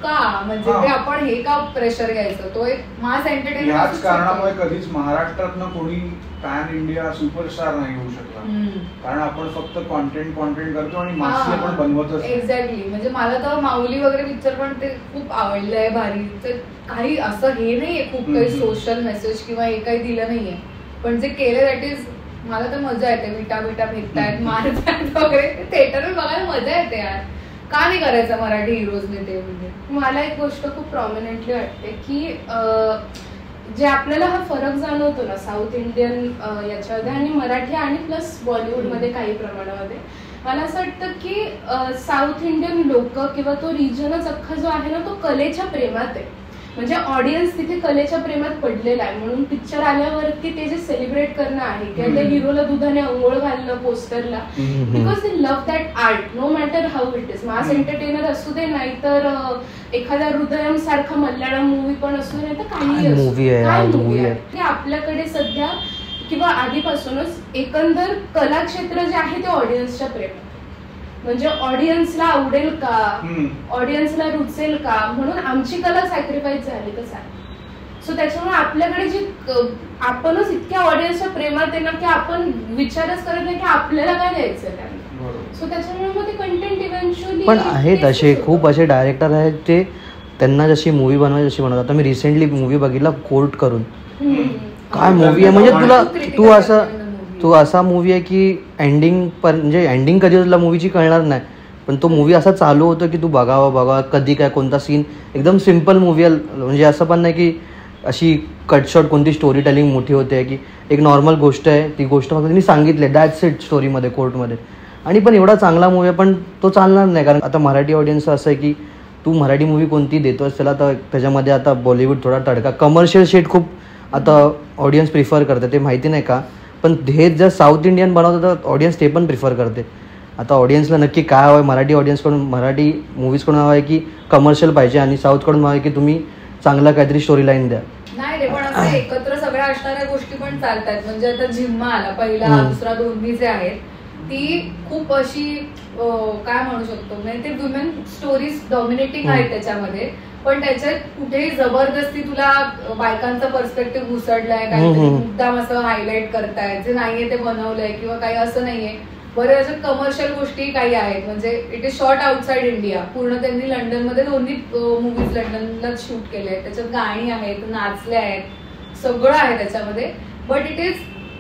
का, म्हणजे ते आपण हे का प्रेशर घ्यायचं. तो एक मास एंटरटेनमेंट याच कारणामुळे कधीच महाराष्ट्रातनं कोणी पॅन इंडिया सुपरस्टार नाही होऊ शकला, कारण आपण फक्त कॉन्टेंट करतो आणि मासले पण बनवतच. एक्झॅक्टली. म्हणजे मला तर माऊली वगैरे पिक्चर पण ते खूप आवडलंय भारी. तर काही असं हे नाहीये खूप काही सोशल मेसेज किंवा हे काही दिलं नाहीये, पण जे केलं दॅट इज मला तर मजा येते. विटा फेकतायत मारतायत वगैरे थिएटर बघायला मजा येते यार. का नाही करायचं मराठी हिरोजने ते. म्हणजे मला एक गोष्ट खूप प्रॉमिनेंटली वाटते की जे आपल्याला हा फरक जाणवतो ना साऊथ इंडियन याच्यामध्ये आणि मराठी आणि प्लस बॉलिवूडमध्ये काही प्रमाणामध्ये, मला असं वाटतं की साऊथ इंडियन लोक किंवा तो रिजनच अख्खा जो आहे ना तो कलेच्या प्रेमात आहे. म्हणजे ऑडियन्स तिथे कलेच्या प्रेमात पडलेला आहे. म्हणून पिक्चर आल्यावरती ते जे सेलिब्रेट करणं आहे किंवा त्या हिरोला दुधाने अंघोळ घालणं पोस्टरला, because they love that art no matter how it is. Mass entertainer असू दे नाहीतर एखाद्या हृदयम सारखा मल्याळम मूवी पण असू दे, नाहीतर काही मूवी आहे. आपल्याकडे सध्या किंवा आधीपासूनच एकंदर कलाक्षेत्र जे आहे ते ऑडियन्सच्या प्रेमात. म्हणजे ऑडियन्सला आवडेल का, ऑडियन्सला रुचेल का, म्हणून आमची कला सॅक्रिफाईस झाली तर चालेल. सो त्याच्यामुळे आपल्याकडे जी आपणच इतक्या ऑडियन्सच्या प्रेमात आहे ना की आपण विचारच करत नाही की आपल्याला काय द्यायचं त्यांना. सो त्याच्यामुळे मग ते कंटेंट इव्हेंच्युअली पण आहेत असे खूप असे डायरेक्टर आहेत ते त्यांना जशी मूवी बनवायची जशी बनवतात. आता मी रिसेंटली मूवी बघितला कोर्ट करून, काय मूवी आहे. म्हणजे तू असा मूवी आहे की एंडिंग म्हणजे एंडिंग कधी तुला मूवीची कळणार नाही, पण तो मूवी असा चालू होतो की तू बघावा कधी काय कोणता सीन. एकदम सिम्पल मूवी आहे. म्हणजे असं पण नाही की अशी कटशॉट कोणती स्टोरी टेलिंग मोठी होते की एक नॉर्मल गोष्ट आहे, ती गोष्ट फक्त त्यांनी सांगितली दॅट्स इट स्टोरीमध्ये कोर्टमध्ये. आणि पण एवढा चांगला मूवी आहे पण तो चालणार नाही, कारण आता मराठी ऑडियन्स असं आहे की तू मराठी मूवी कोणती देतोस त्याला, तर त्याच्यामध्ये आता बॉलिवूड थोडा तडका कमर्शियल शेट खूप आता ऑडियन्स प्रिफर करते. ते माहिती नाही का, पण हे जर साऊथ इंडियन बनवतं तर ऑडियन्स ते पण प्रिफर करते. आता ऑडियन्सला नक्की काय हवं आहे, मराठी ऑडियन्सकडून मराठी मूवीजकडून हवं आहे की कमर्शियल पाहिजे, आणि साऊथकडून हवं आहे की तुम्ही चांगला काहीतरी स्टोरी लाईन द्या. नाही रे, पण असं एकत्र सगळ्या असणाऱ्या गोष्टी पण चालतात. म्हणजे आता झिम्मा आला पहिला दुसरा दोन्ही जे आहेत ती खूप अशी काय म्हणू शकतो, म्हणजे ते वुमेन स्टोरीज डॉमिनेटिंग आहेत त्याच्यामध्ये, पण त्याच्यात कुठेही जबरदस्ती तुला बायकांचा पर्स्पेक्टिव्ह घुसडलाय, काहीतरी मुद्दाम असं हायलाइट करतायत जे नाहीये ते बनवलंय किंवा काही असं नाहीये. बरं अशा कमर्शियल गोष्टी काही आहेत. म्हणजे it is shot outside India. पूर्ण त्यांनी लंडनमध्ये दोन्ही मूवीज लंडनला शूट केले आहेत. त्याच्यात गाणी आहेत, नाचले आहेत, सगळं आहे त्याच्यामध्ये. But it is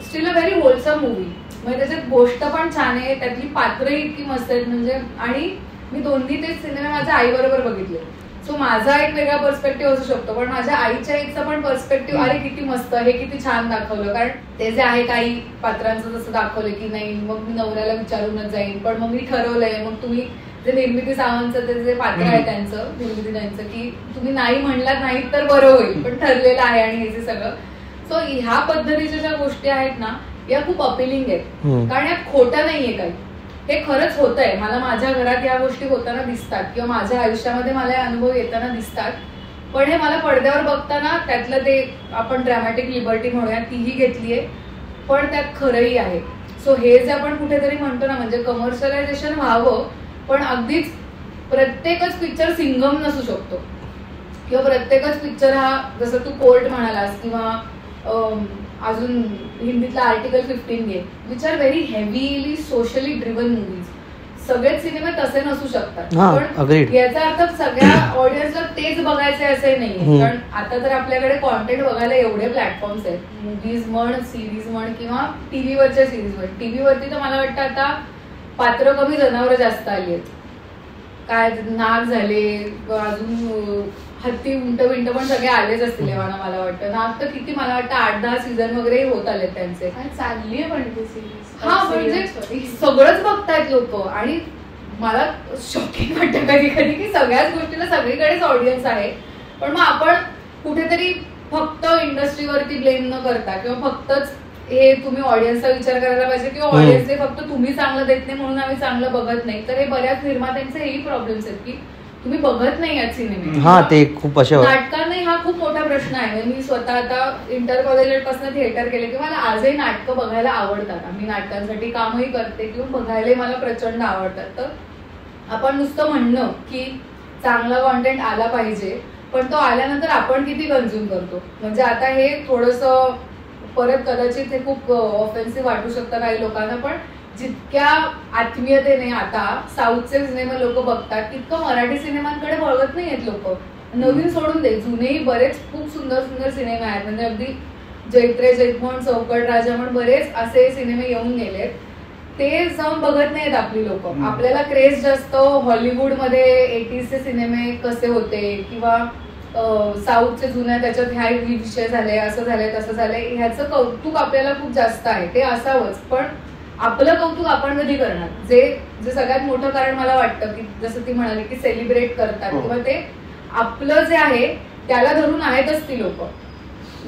steel a very wholesome movie. म्हणजे त्याच्यात गोष्ट पण छान आहे, त्यातली पात्रही इतकी मस्त आहेत. म्हणजे आणि मी दोन्ही ते सिनेमे माझ्या आई बरोबर बघितले. सो माझा एक वेगळा पर्स्पेक्टिव्ह असू शकतो, पण माझ्या आईच्या एकचा पण पर्स्पेक्टिव्ह अरे किती मस्त, हे किती छान दाखवलं. कारण ते जे आहे काही पात्रांचं जसं दाखवलं की नाही मग मी नवऱ्याला विचारूनच जाईन, पण मग मी ठरवलंय. मग तुम्ही जे निर्मिती सावंतचं ते जे पात्र आहे त्यांचं निर्मिती त्यांचं की तुम्ही नाही म्हणलात नाही तर बरं होईल, पण ठरलेलं आहे आणि हे जे सगळं. सो ह्या पद्धतीच्या ज्या गोष्टी आहेत ना या खूप अपिलिंग आहेत, कारण यात खोटं नाहीये काही. हे खरंच होतंय. मला माझ्या घरात या गोष्टी होताना दिसतात किंवा माझ्या आयुष्यामध्ये मला अनुभव येताना दिसतात. पण हे मला पडद्यावर बघताना त्यातलं ते आपण ड्रॅमॅटिक लिबर्टी म्हणूया तीही घेतलीये, पण त्यात खरंही आहे. सो हे जे आपण कुठेतरी म्हणतो ना म्हणजे कमर्शियलायझेशन व्हावं, पण अगदीच प्रत्येकच पिक्चर सिंगम नसू शकतो किंवा प्रत्येकच पिक्चर हा जसं तू कोर्ट म्हणालास किंवा अजून हिंदीतला आर्टिकल 15 घे, which are very heavily socially driven movies. सगळेच सिनेमे तसे नसू शकतात, पण याचा अर्थ सगळ्या ऑडियन्सला तेच बघायचे असे नाहीये. कारण आता तर आपल्याकडे कॉन्टेंट बघायला एवढे प्लॅटफॉर्म्स आहेत, मूवीज म्हण, सिरीज म्हण किंवा टीव्हीवरच्या सिरीज म्हण. टीव्हीवरती तर मला वाटतं आता पात्र कमी जनावरं जास्त आली आहेत. काय नाग झाले, अजून हत्ती उंट बिंट पण सगळे आलेच असतील मला वाटतं. नाग तर किती मला वाटतं 8-10 सीझन वगैरे होत आले त्यांचे. चालली आहे पण ती सिरीज. हा म्हणजे सगळंच बघतायत लोक. आणि मला शॉकिंग वाटतं कधी कधी की सगळ्याच गोष्टीला सगळीकडेच ऑडियन्स आहे, पण मग आपण कुठेतरी फक्त इंडस्ट्रीवरती ब्लेम न करता किंवा फक्तच हे तुम्ही ऑडियन्सचा विचार करायला पाहिजे किंवा ऑडियन्सने फक्त तुम्ही चांगलं देत नाही म्हणून आम्ही चांगलं बघत नाही. तर हे बऱ्याच निर्मात्यांचे हेही प्रॉब्लेम्स आहेत की तुम्ही बघत नाही यात सिनेमे. हा ते खूप असे नाटकांना हा खूप मोठा प्रश्न आहे. मी स्वतः आता इंटर कॉलेज पासून थिएटर केले की मला आजही नाटकं बघायला आवडतात. आम्ही नाटकांसाठी कामही करते किंवा बघायला मला प्रचंड आवडतात. तर आपण नुसतं म्हणणं की चांगला कॉन्टेंट आला पाहिजे, पण तो आल्यानंतर आपण किती कन्झ्युम करतो. म्हणजे आता हे थोडंसं परत कदाचित हे खूप ऑफेन्सिव्ह वाटू शकतं काही लोकांना, पण जितक्या आत्मीयतेने आता साऊथचे सिनेमा लोक बघतात तितकं मराठी सिनेमांकडे बघत नाही आहेत लोक. नवीन सोडून दे, जुनेही बरेच खूप सुंदर सुंदर सिनेमे आहेत. म्हणजे अगदी जैत्रे जैतमोहन, चौकट राजा म्हणून बरेच असे सिनेमे येऊन गेलेत, ते जाऊन बघत नाहीत आपली लोक. आपल्याला क्रेज जास्त हॉलिवूडमध्ये 80sचे सिनेमे कसे होते किंवा साऊथचे जुन्या त्याच्यात ह्या विषय झाले, असं झालंय तसं झालंय, ह्याचं कौतुक आपल्याला खूप जास्त आहे. ते असावंच, पण आपलं कौतुक आपण कधी करणार. जे जे सगळ्यात मोठं कारण मला वाटतं की जसं ती म्हणाली की सेलिब्रेट करतात किंवा ते आपलं जे आहे त्याला धरून आहेतच ती लोक,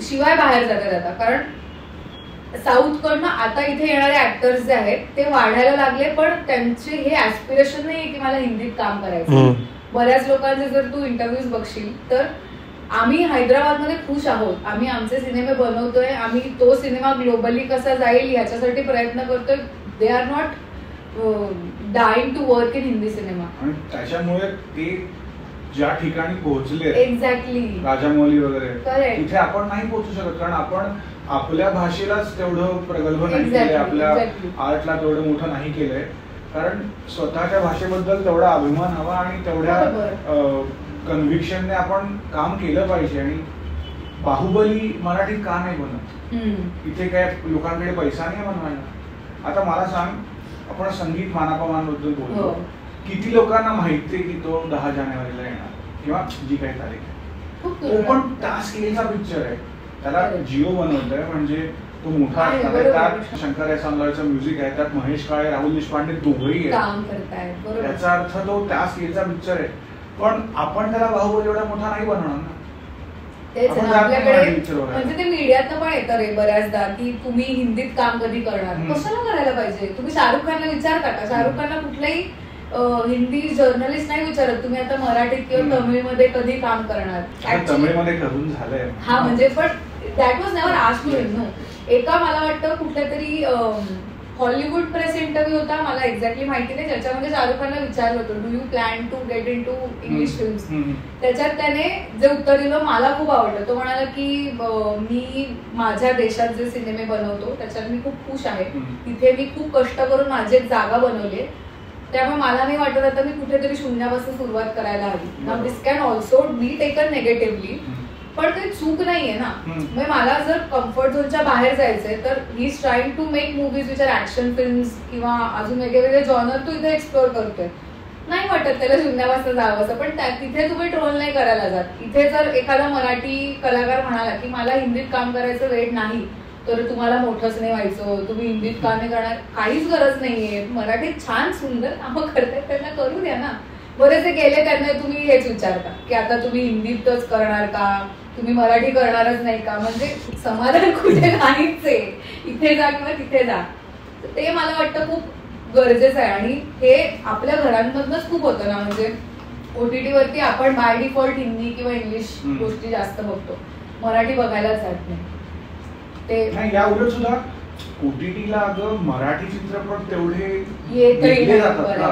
शिवाय बाहेर जातात आता. कारण साऊथ कडनं आता इथे येणारे ऍक्टर्स जे आहेत ते वाढायला लागले, पण त्यांचे हे ऍस्पिरेशन नाही की मला हिंदीत काम करायचं. बऱ्याच लोकांचे जर तू इंटरव्ह्यूज बघशील तर आम्ही हैदराबादमध्ये खुश आहोत, आम्ही आमचे सिनेमे बनवतोय, आम्ही तो सिनेमा ग्लोबली कसा जाईल ह्याच्यासाठी प्रयत्न करतोय. They are not dying to work in Hindi cinema. आणि त्याच्यामुळे ते ज्या ठिकाणी पोहोचले, एक्झॅक्टली राजामौली वगैरे, तिथे आपण नाही पोहोचू शकत. कारण आपण आपल्या भाषेलाच तेवढं प्रगल्भ नाही केलंय, आपल्या आर्टला तेवढं मोठं नाही केलंय. कारण स्वतःच्या भाषेबद्दल तेवढा अभिमान हवा आणि तेवढ्या कन्व्हिक्शनने आपण काम केलं पाहिजे. आणि बाहुबली मराठीत का नाही बनत? इथे काय लोकांकडे पैसा नाही बनवायला? आता मला सांग, आपण संगीत मानापमान बद्दल बोलतो, किती लोकांना माहितीये की तो 10 जानेवारीला येणार किंवा जी काही तारीख आहे, तो पण त्या स्केलचा पिक्चर आहे. त्याला जिओ बनवतोय म्हणजे तो मोठा असणार आहे. त्यात शंकर एहसानलाचं म्युझिक आहे, त्यात महेश काळे, राहुल देशपांडे दोघंही आहेत. याचा अर्थ तो त्या स्केलचा पिक्चर आहे. पण आपण त्याला बाहुबली एवढा मोठा नाही बनवणार ना. आपल्याकडे म्हणजे ते मीडियातनं पण येतं रे बऱ्याचदा की तुम्ही हिंदीत काम कधी करणार, कशाला करायला पाहिजे. तुम्ही शाहरुख खानला विचारता का? शाहरुख खानला कुठलाही हिंदी जर्नलिस्ट नाही विचारत तुम्ही आता मराठीत किंवा तमिळमध्ये कधी काम करणार. तमिळमध्ये करून झालंय हा, म्हणजे पण that was never asked no. एका मला वाटतं कुठल्या तरी हॉलिवूड प्रेस इंटरव्ह्यू होता, मला एक्झॅक्टली माहिती नाही, ज्याच्यामध्ये शाहरुख खानला विचारलं होतं do you plan to get into English films. त्याच्यात त्याने जे उत्तर दिलं मला खूप आवडलं. तो म्हणाला की मी माझ्या देशात जे सिनेमे बनवतो त्याच्यात मी खूप खुश आहे, तिथे मी खूप कष्ट करून माझी एक जागा बनवली, त्यामुळे मला नाही वाटत आता मी कुठेतरी शून्यापासून सुरुवात करायला हवी. Now this can also be taken negatively, पण काही चूक नाहीये ना. म्हणजे मला जर कम्फर्ट झोनच्या बाहेर जायचंय तर he is trying to make movies which are action films किंवा अजून वेगवेगळे जॉनर तू इथे एक्सप्लोर करतोय. नाही वाटत त्याला शून्यापासून जावं असं, पण तिथे तुम्ही ट्रोल नाही करायला जात. इथे जर एखादा मराठी कलाकार म्हणाला की मला हिंदीत काम करायचं वेळ नाही, तर तुम्हाला मोठंच नाही व्हायचं, तुम्ही हिंदीत काम नाही करणार, काहीच गरज नाहीये. मराठीत छान सुंदर कामं करतात, त्यांना करू द्या ना. बरेचसे गेले त्यांना तुम्ही हेच विचारता की आता तुम्ही हिंदीतच करणार का, तुम्ही मराठी करणारच नाही का. म्हणजे समाधान कुठे नाहीच आहे, इथे जा किंवा तिथे जा. ते मला वाटतं खूप गरजेचं आहे. आणि हे आपल्या घरांमधनच खूप होतं ना. म्हणजे OTT वरती आपण बाय डिफॉल्ट हिंदी किंवा इंग्लिश गोष्टी जास्त बघतो, मराठी बघायलाच जात नाही. ते नाही, या उलट सुद्धा OTTला अगं मराठी चित्रपट तेवढे येतही जातात का?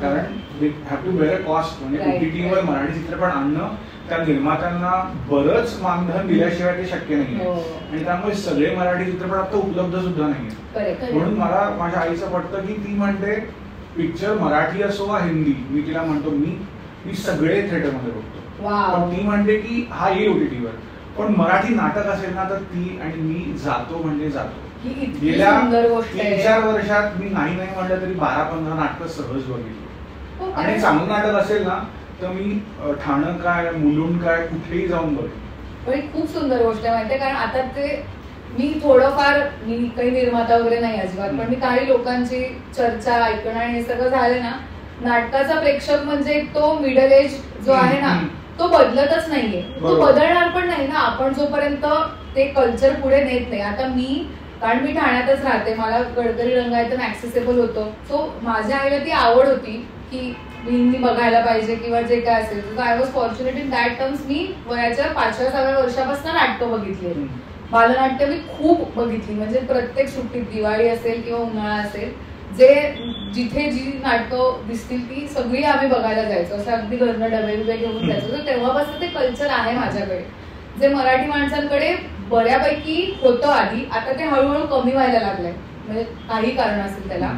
कारण they have to bear a cost. म्हणजे OTTवर मराठी चित्रपट आणणं त्या निर्मात्यांना बरंच मानधन दिल्याशिवाय ते शक्य नाही. आणि त्यामुळे सगळे मराठी चित्रपट आता उपलब्ध सुद्धा नाहीये. म्हणून मला माझ्या आईचं पटतं की ती म्हणते पिक्चर मराठी असो वा हिंदी, मी तिला म्हणतो मी सगळे थिएटरमध्ये बघतो. पण ती म्हणते की हा येईल OTTवर, पण मराठी नाटक असेल ना तर ती आणि मी जातो म्हणजे जातो. गेल्या 3-4 वर्षात मी नाही म्हणलं तरी 12-15 नाटकं सहज बघितली. आणि चांगलं नाटक असेल ना तर मी ठाणं काय, मुलुंड काय, कुठेही जाऊन बघेन. पण खूप सुंदर गोष्ट आहे माहितीये. कारण आता ते मी थोडंफार, मी काही निर्माता वगैरे नाही अजिबात, पण मी काही लोकांची चर्चा ऐकणं आणि हे सगळं झालं ना, नाटकाचा प्रेक्षक म्हणजे तो मिडल एज जो आहे ना तो बदलतच नाहीये, तो बदलणार पण नाही ना आपण जोपर्यंत ते कल्चर पुढे नेत नाही. आता मी कारण मी ठाण्यातच राहते, मला गडकरी रंगायतून ऍक्सेसेबल होतं, सो माझ्या आईला ती आवड होती की मी बघायला पाहिजे किंवा जे काय असेल. So I was fortunate in that terms. मी वयाच्या 5व्या-6व्या वर्षापासून नाटकं बघितली, बालनाट्य मी खूप बघितली. म्हणजे प्रत्येक सुट्टीत, दिवाळी असेल किंवा उन्हाळा असेल, जे जिथे जी नाटकं दिसतील ती सगळी आम्ही बघायला जायचो. असं अगदी घरनं डबे बिबे घेऊन जायचो. तर तेव्हापासून ते कल्चर आहे माझ्याकडे, जे मराठी माणसांकडे बऱ्यापैकी होतं आधी. आता ते हळूहळू कमी व्हायला लागलंय, म्हणजे काही कारण असेल त्याला.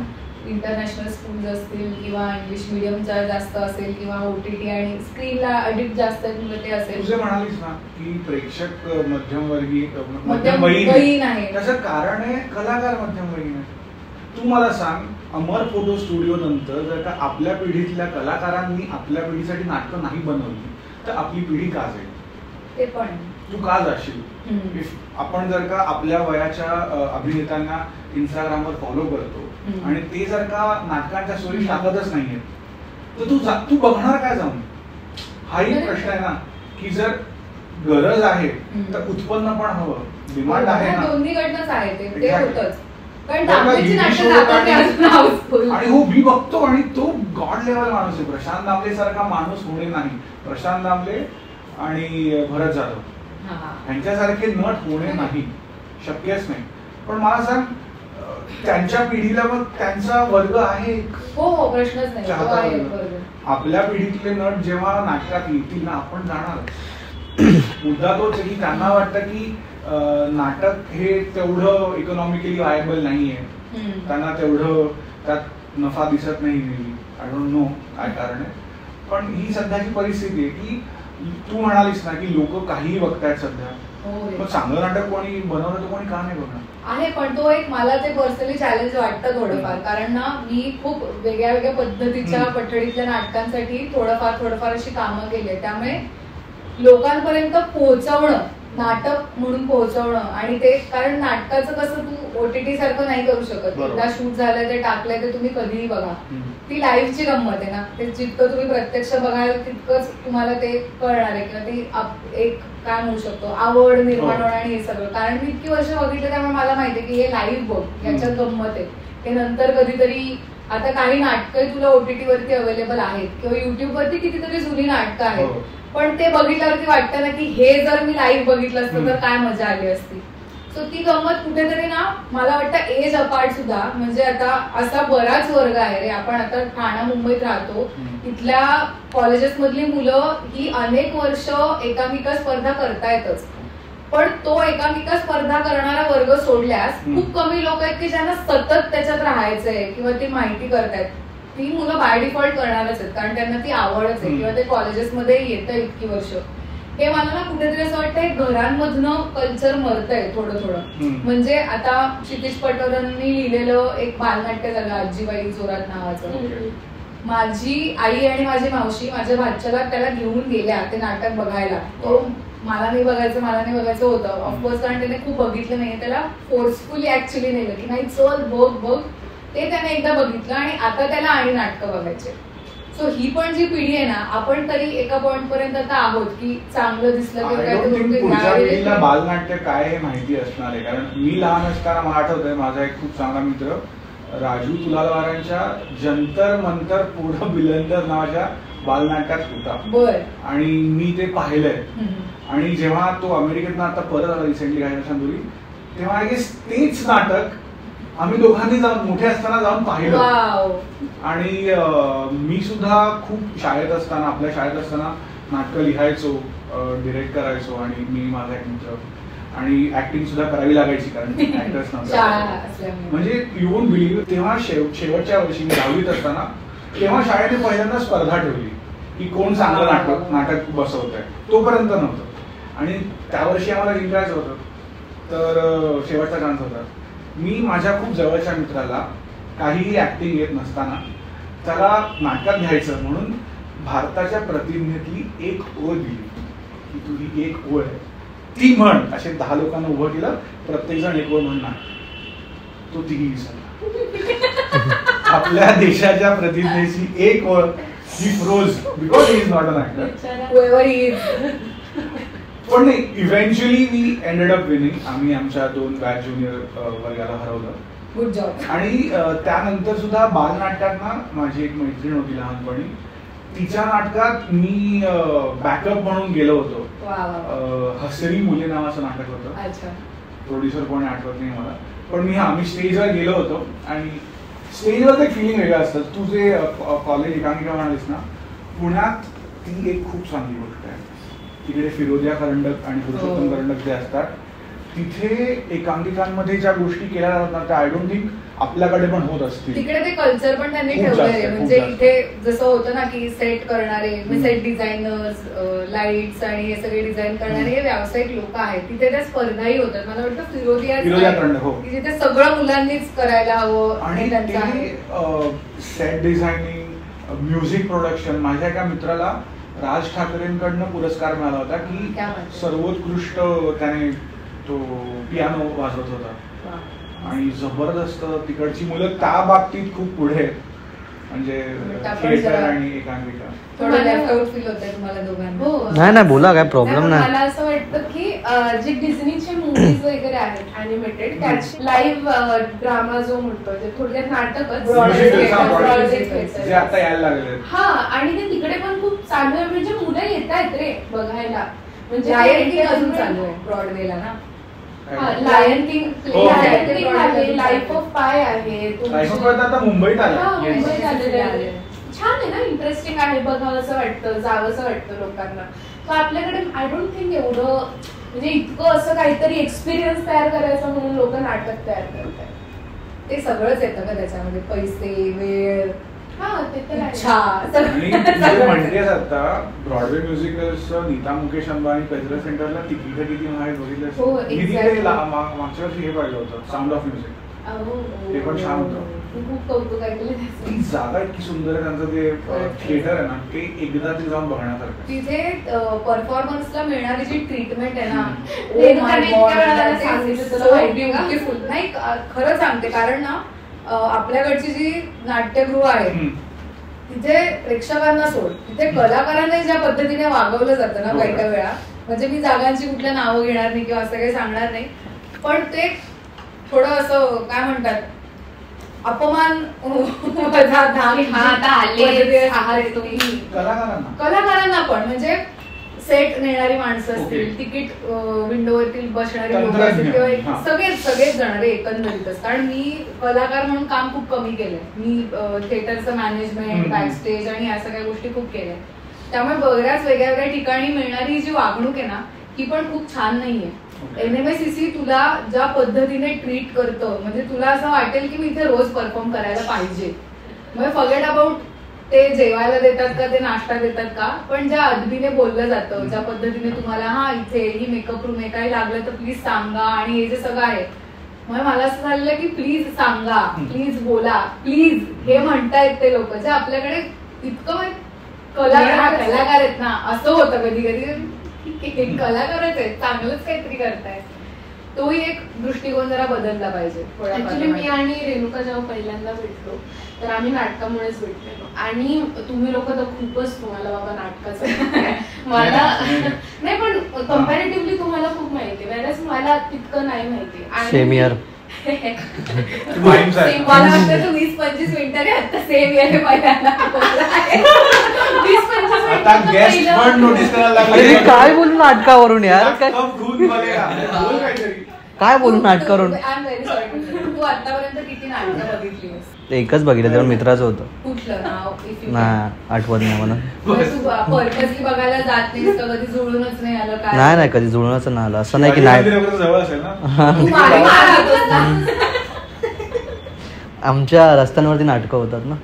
इंटरनॅशनल स्कूल्स असतील किंवा इंग्लिश मिडियमचा जास्त असेल किंवा OTT आणि स्क्रीनला अडिक्ट जास्त आहेत ते असेल. तुझे म्हणालीस ना की प्रेक्षक मध्यमवर्गीय मध्यमवयीन आहे, त्याचं कारण आहे कलाकार मध्यमवयीन आहे. तू मला सांग, अमर फोटो स्टुडिओ नंतर जर का आपल्या पिढीतल्या कलाकारांनी आपल्या पिढीसाठी नाटकं नाही बनवली तर आपली पिढी का जाईल? ते पण तू का जाशील? आपण जर का आपल्या वयाच्या अभिनेत्यांना इंस्टाग्रामवर फॉलो करतो आणि ते जर का नाटकांच्या स्टोरी टाकतच नाहीये तर तू बघणार काय जाऊन? हाही प्रश्न आहे ना की जर गरज आहे तर उत्पन्न पण हवं, डिमांड आहे ना, दोन्ही कडनंच आहे ते होतच. आणि हो मी बघतो आणि तो गॉड लेवल माणूस आहे. प्रशांत दामले सारखा माणूस होणे नाही. प्रशांत दामले आणि भरत जाधव यांच्यासारखे नट होणे नाही, शक्यच नाही. पण मला सांग, त्यांच्या पिढीला मग त्यांचा वर्ग आहे. हो प्रश्नच नाही. आपल्या पिढीतले नट जेव्हा नाटकात येतील ना आपण जाणार. मुद्दा तोच आहे की त्यांना वाटतं की नाटक हे तेवढं इकॉनॉमिकली व्हायबल नाहीये, त्यांना तेवढं त्यात नफा दिसत नाही. आय डोंट नो काय कारण आहे, पण ही सध्याची परिस्थिती आहे की तू म्हणालीस ना की लोक काहीही बघतायत सध्या. मग चांगलं नाटक कोणी बनवलं तर कोणी का नाही बघणार आहे. पण तो एक मला ते पर्सनली चॅलेंज वाटतं थोडंफार, कारण ना मी खूप वेगळ्या वेगळ्या पद्धतीच्या पठडीतल्या नाटकांसाठी थोडंफार अशी कामं केली. त्यामुळे लोकांपर्यंत पोहोचवणं, नाटक म्हणून पोहोचवणं, आणि ते कारण नाटकाचं कसं तू OTT सारखं नाही करू शकत. एकदा शूट झालंय ते टाकलंय ते तुम्ही कधीही बघा. ती लाईव्हची गंमत आहे ना, ते जितकं तुम्ही प्रत्यक्ष बघाल तितकंच तुम्हाला ते कळणार आहे किंवा ती एक काय म्हणू शकतो आवड निर्माण होणं आणि हे सगळं. कारण मी इतकी वर्ष बघितलं त्यामुळे मला माहिती आहे की हे लाईव्ह बघ, याच्यात गंमत आहे. ते नंतर कधीतरी आता काही नाटकं तुला OTT वरती अवेलेबल आहेत किंवा YouTube वरती कितीतरी जुनी नाटकं आहेत, पण ते बघितल्यावरती वाटतं ना की हे जर मी लाईव्ह बघितलं असतं तर काय मजा आली असती. सो ती गंमत कुठेतरी ना मला वाटतं एज अपार्ट सुद्धा, म्हणजे आता असा बराच वर्ग आहे रे. आपण आता ठाणा मुंबईत राहतो, तिथल्या कॉलेजेस मधली मुलं ही अनेक वर्ष एकांकिका स्पर्धा करतायतच, पण तो एकांकिका स्पर्धा करणारा वर्ग सोडल्यास खूप कमी लोक आहेत की ज्यांना सतत त्याच्यात राहायचंय किंवा ती माहिती करतायत. ती मुलं बाय डिफॉल्ट करणारच आहेत कारण त्यांना ती आवडच आहे किंवा ते कॉलेजेसमध्ये येतं इतकी वर्ष. हे मला ना कुठेतरी असं वाटतंय घरांमधनं कल्चर मरतंय थोडं. म्हणजे आता क्षितिज पटवर्धनांनी लिहिलेलं एक बालनाट्य झालं आजीबाई जोरात नावाचं. माझी आई आणि माझी मावशी माझ्या भाच्याला त्याला घेऊन गेल्या ते नाटक बघायला. तो मला नाही बघायचं होतं ऑफकोर्स, कारण त्याने खूप बघितलं नाही. त्याला फोर्सफुली ऍक्च्युअली नेलं की नाही चल बघ, ते त्याने एकदा बघितलं आणि आता त्याला आणि नाटकं बघायचे. सो ही पण जी पिढी आहे ना, आपण तरी एका पॉइंट पर्यंत आता आहोत की चांगलं दिसलं की बालनाट्य काय हे माहिती असणार आहे. कारण मी लहान असताना मला आठवतंय माझा एक खूप चांगला मित्र राजू तुलालवारांच्या जंतर मंतर पुढं बिलंदर नावाच्या बालनाटकात होता आणि मी ते पाहिलंय. आणि जेव्हा तो अमेरिकेतनं आता परत आला रिसेंटली काही वर्षांपूर्वी, तेव्हा तेच नाटक आम्ही दोघांनी जाऊन मोठे असताना जाऊन पाहिलं. आणि मी सुद्धा खूप आपल्या शाळेत असताना नाटकं लिहायचो, डिरेक्ट करायचो आणि मी माझा एक मित्र, आणि ऍक्टिंग सुद्धा करावी लागायची कारण ऍक्टर्स नव्हते. म्हणजे यू वोंट बिलीव्ह, तेव्हा शेवटच्या वर्षी मी 10वीत असताना तेव्हा शाळेने पहिल्यांदा स्पर्धा ठेवली की कोण चांगलं नाटक बसवतंय. तोपर्यंत नव्हतं आणि त्या वर्षी आम्हाला जिंकायचं होतं, तर शेवटचा चान्स होता. मी माझ्या खूप जवळच्या मित्राला काहीही ऍक्टिंग येत नसताना त्याला नाटकात घ्यायचं म्हणून भारताच्या प्रतिनिधीतली एक ओळ दिली की तुझी एक ओळ आहे ती म्हण. असे 10 लोकांना उभं केलं, प्रत्येक जण एक ओळ म्हणणार, तो तिघी विसरला. आपल्या देशाच्या प्रतिनिधीची एक ओळ ही froze because he is not an actor. Whoever he is. पण नाही, eventually we ended up winning. आम्ही आमच्या 2 बॅच ज्युनियर वर्गाला हरवलं. Good job. आणि त्यानंतर सुद्धा बालनाट्यात ना माझी एक मैत्रीण होती लहानपणी, तिच्या नाटकात मी बॅकअप म्हणून गेलो होतो. वा वा. हसरी मुले नावाचं नाटक होतं. अच्छा. प्रोड्युसर कोणी आठवत नाही मला, पण मी स्टेजवर गेलो होतो. आणि स्टेजवर एक फिलिंग वेगळं असतं. तू जे कॉलेज एकांकिका म्हणालीस ना, पुण्यात ती एक खूप चांगली गोष्ट आहे. तिकडे फिरोदिया करंडक आणि पुरुषोत्तम करंडक जे असतात, तिथे एकांकिकांमध्ये ज्या गोष्टी केल्या जातात ना, त्या आय डोंट थिंक आपल्याकडे पण होत असतील. तिकडे ते कल्चर पण त्यांनी खूप ठेवलेलं जास्त, आहे. खूप म्हणजे जास्त. इथे जसं होतं ना की सेट करणारे, सेट डिझायनर्स, लाईट्स आणि हे सगळे डिझाईन करणारे हे व्यावसायिक लोक आहेत. तिथे त्या स्पर्धाही होतात. मला वाटतं फिरोदिया करंडक, हो, की जिथे सगळं मुलांनीच करायला हवं. आणि सेट डिझायनिंग, म्युझिक प्रोडक्शन. माझ्या एका मित्राला राज ठाकरेंकडनं पुरस्कार मिळाला होता की सर्वोत्कृष्ट त्याने तो पियानो वाजवत होता. आणि जबरदस्त तिकडची मुलं त्या बाबतीत खूप पुढे आहेत. म्हणजे थिएटर आणि एकांकिका. थोडं लेफ्ट आउट फील होतंय तुम्हाला दोघांना? हो. नाही बोला, काय प्रॉब्लेम नाही. मला असं वाटतं की जे डिझनीचे मूवीज वगैरे आहेत अॅनिमेटेड, त्याची लाईव्ह ड्रामा जो म्हणतो, जे थोडक्यात नाटकच, जे आता यायला लागले. हा, आणि ते तिकडे पण खूप चालू आहे. म्हणजे मुलं येत आहेत रे बघायला. म्हणजे अजून चालू आहे ब्रॉडवेला ना. लायन किंग आहे, लाईफ ऑफ पाय आहे, आता मुंबईत आलेलं आहे. छान आहे ना, इंटरेस्टिंग आहे, बघावं असं वाटतं, जावंसं वाटतं लोकांना. तर आपल्याकडे आय डोंट थिंक एवढं म्हणजे इतकं असं काहीतरी एक्सपिरियन्स तयार करायचं म्हणून लोक नाटक तयार करतात. ते सगळंच येतं का त्याच्यामध्ये? पैसे, वेळ, म्हणतेस आता Broadway musicals, Nita Mukesh Ambani cultural सेंटरला तिकीट किती महाग बघितलं. मागच्या वर्षी हे पाहिलं होतं, साऊंड ऑफ म्युझिक. ते पण छान होतं. खूप कौतुक ऐकलं. ती जागा इतकी सुंदर आहे. त्यांचं ते थिएटर आहे ना, ते एकदा ते जाऊन बघण्यासारखं. तिथे परफॉर्मन्सला मिळणारी जी ट्रीटमेंट आहे ना, ब्युटिफुल. नाही खरं सांगते, कारण ना आपल्याकडची जी नाट्यगृह आहे तिथे प्रेक्षकांना सोड, तिथे कलाकारांना ज्या पद्धतीने वागवलं जातं ना काही वेळा, म्हणजे मी जागांची कुठल्या नावं घेणार नाही किंवा असं काही सांगणार नाही, पण ते थोडं असं काय म्हणतात, अपमान कलाकारांना पण. म्हणजे सेट नेणारी माणसं असतील, तिकीट विंडोवरती बसणारी लोक असतील, किंवा सगळेच जण एकंदरीतच. कारण मी कलाकार म्हणून काम खूप कमी केलंय. मी थिएटरचं मॅनेजमेंट, बॅकस्टेज आणि या सगळ्या गोष्टी खूप केल्या. त्यामुळे बऱ्याच वेगळ्या वेगळ्या ठिकाणी मिळणारी जी वागणूक आहे ना, ही पण खूप छान नाहीये. NMACC तुला ज्या पद्धतीने ट्रीट करतं, म्हणजे तुला असं वाटेल की मी इथे रोज परफॉर्म करायला पाहिजे. म्हणजे फॉरगेट अबाउट ते जेवायला देतात का, ते नाश्ता देतात का, पण ज्या अदबीने बोललं जातं, ज्या पद्धतीने तुम्हाला हा इथे ही मेकअप रूम आहे, काही लागलं तर प्लीज सांगा, आणि हे जे सगळं आहे, मग मला असं झालेलं की प्लीज सांगा, प्लीज बोला, प्लीज हे म्हणतायत ते लोक, जे आपल्याकडे इतकं कलाकार आहेत ना, असं होतं कधी कधी कलाकारच आहेत, चांगलंच काहीतरी करतायत. तोही एक दृष्टिकोन जरा बदलला पाहिजे. ऍक्च्युली मी आणि रेणुका जेव्हा पहिल्यांदा भेटलो तर आम्ही नाटकामुळेच भेटलेलो, आणि तुम्ही लोक तर खूपच तुम्हाला बाबा नाटकाचं मला नाही, पण कम्पॅरेटिव्हली तुम्हाला खूप माहिती, वेळेस मला तितकं नाही माहिती. सेम मला वाटतं तू 20-25 मिनिटं रे आता सेम इयर काय बोलू नाटकावरून यार, काय बोलू नाटकावरून. तू आतापर्यंत किती नाटकं बघितली? एकच बघितलं, तेव्हा मित्राचं होतं. कुठलं नाव? नाही आठवत नाही मला. तू पर्पजली बघायला जात नाहीस का? कधी जुळूनच नाही आलं काय? नाही कधी जुळूनच नाही आलं. असं नाही की नाही, आमच्या रस्त्यांवरती नाटकं होतात ना,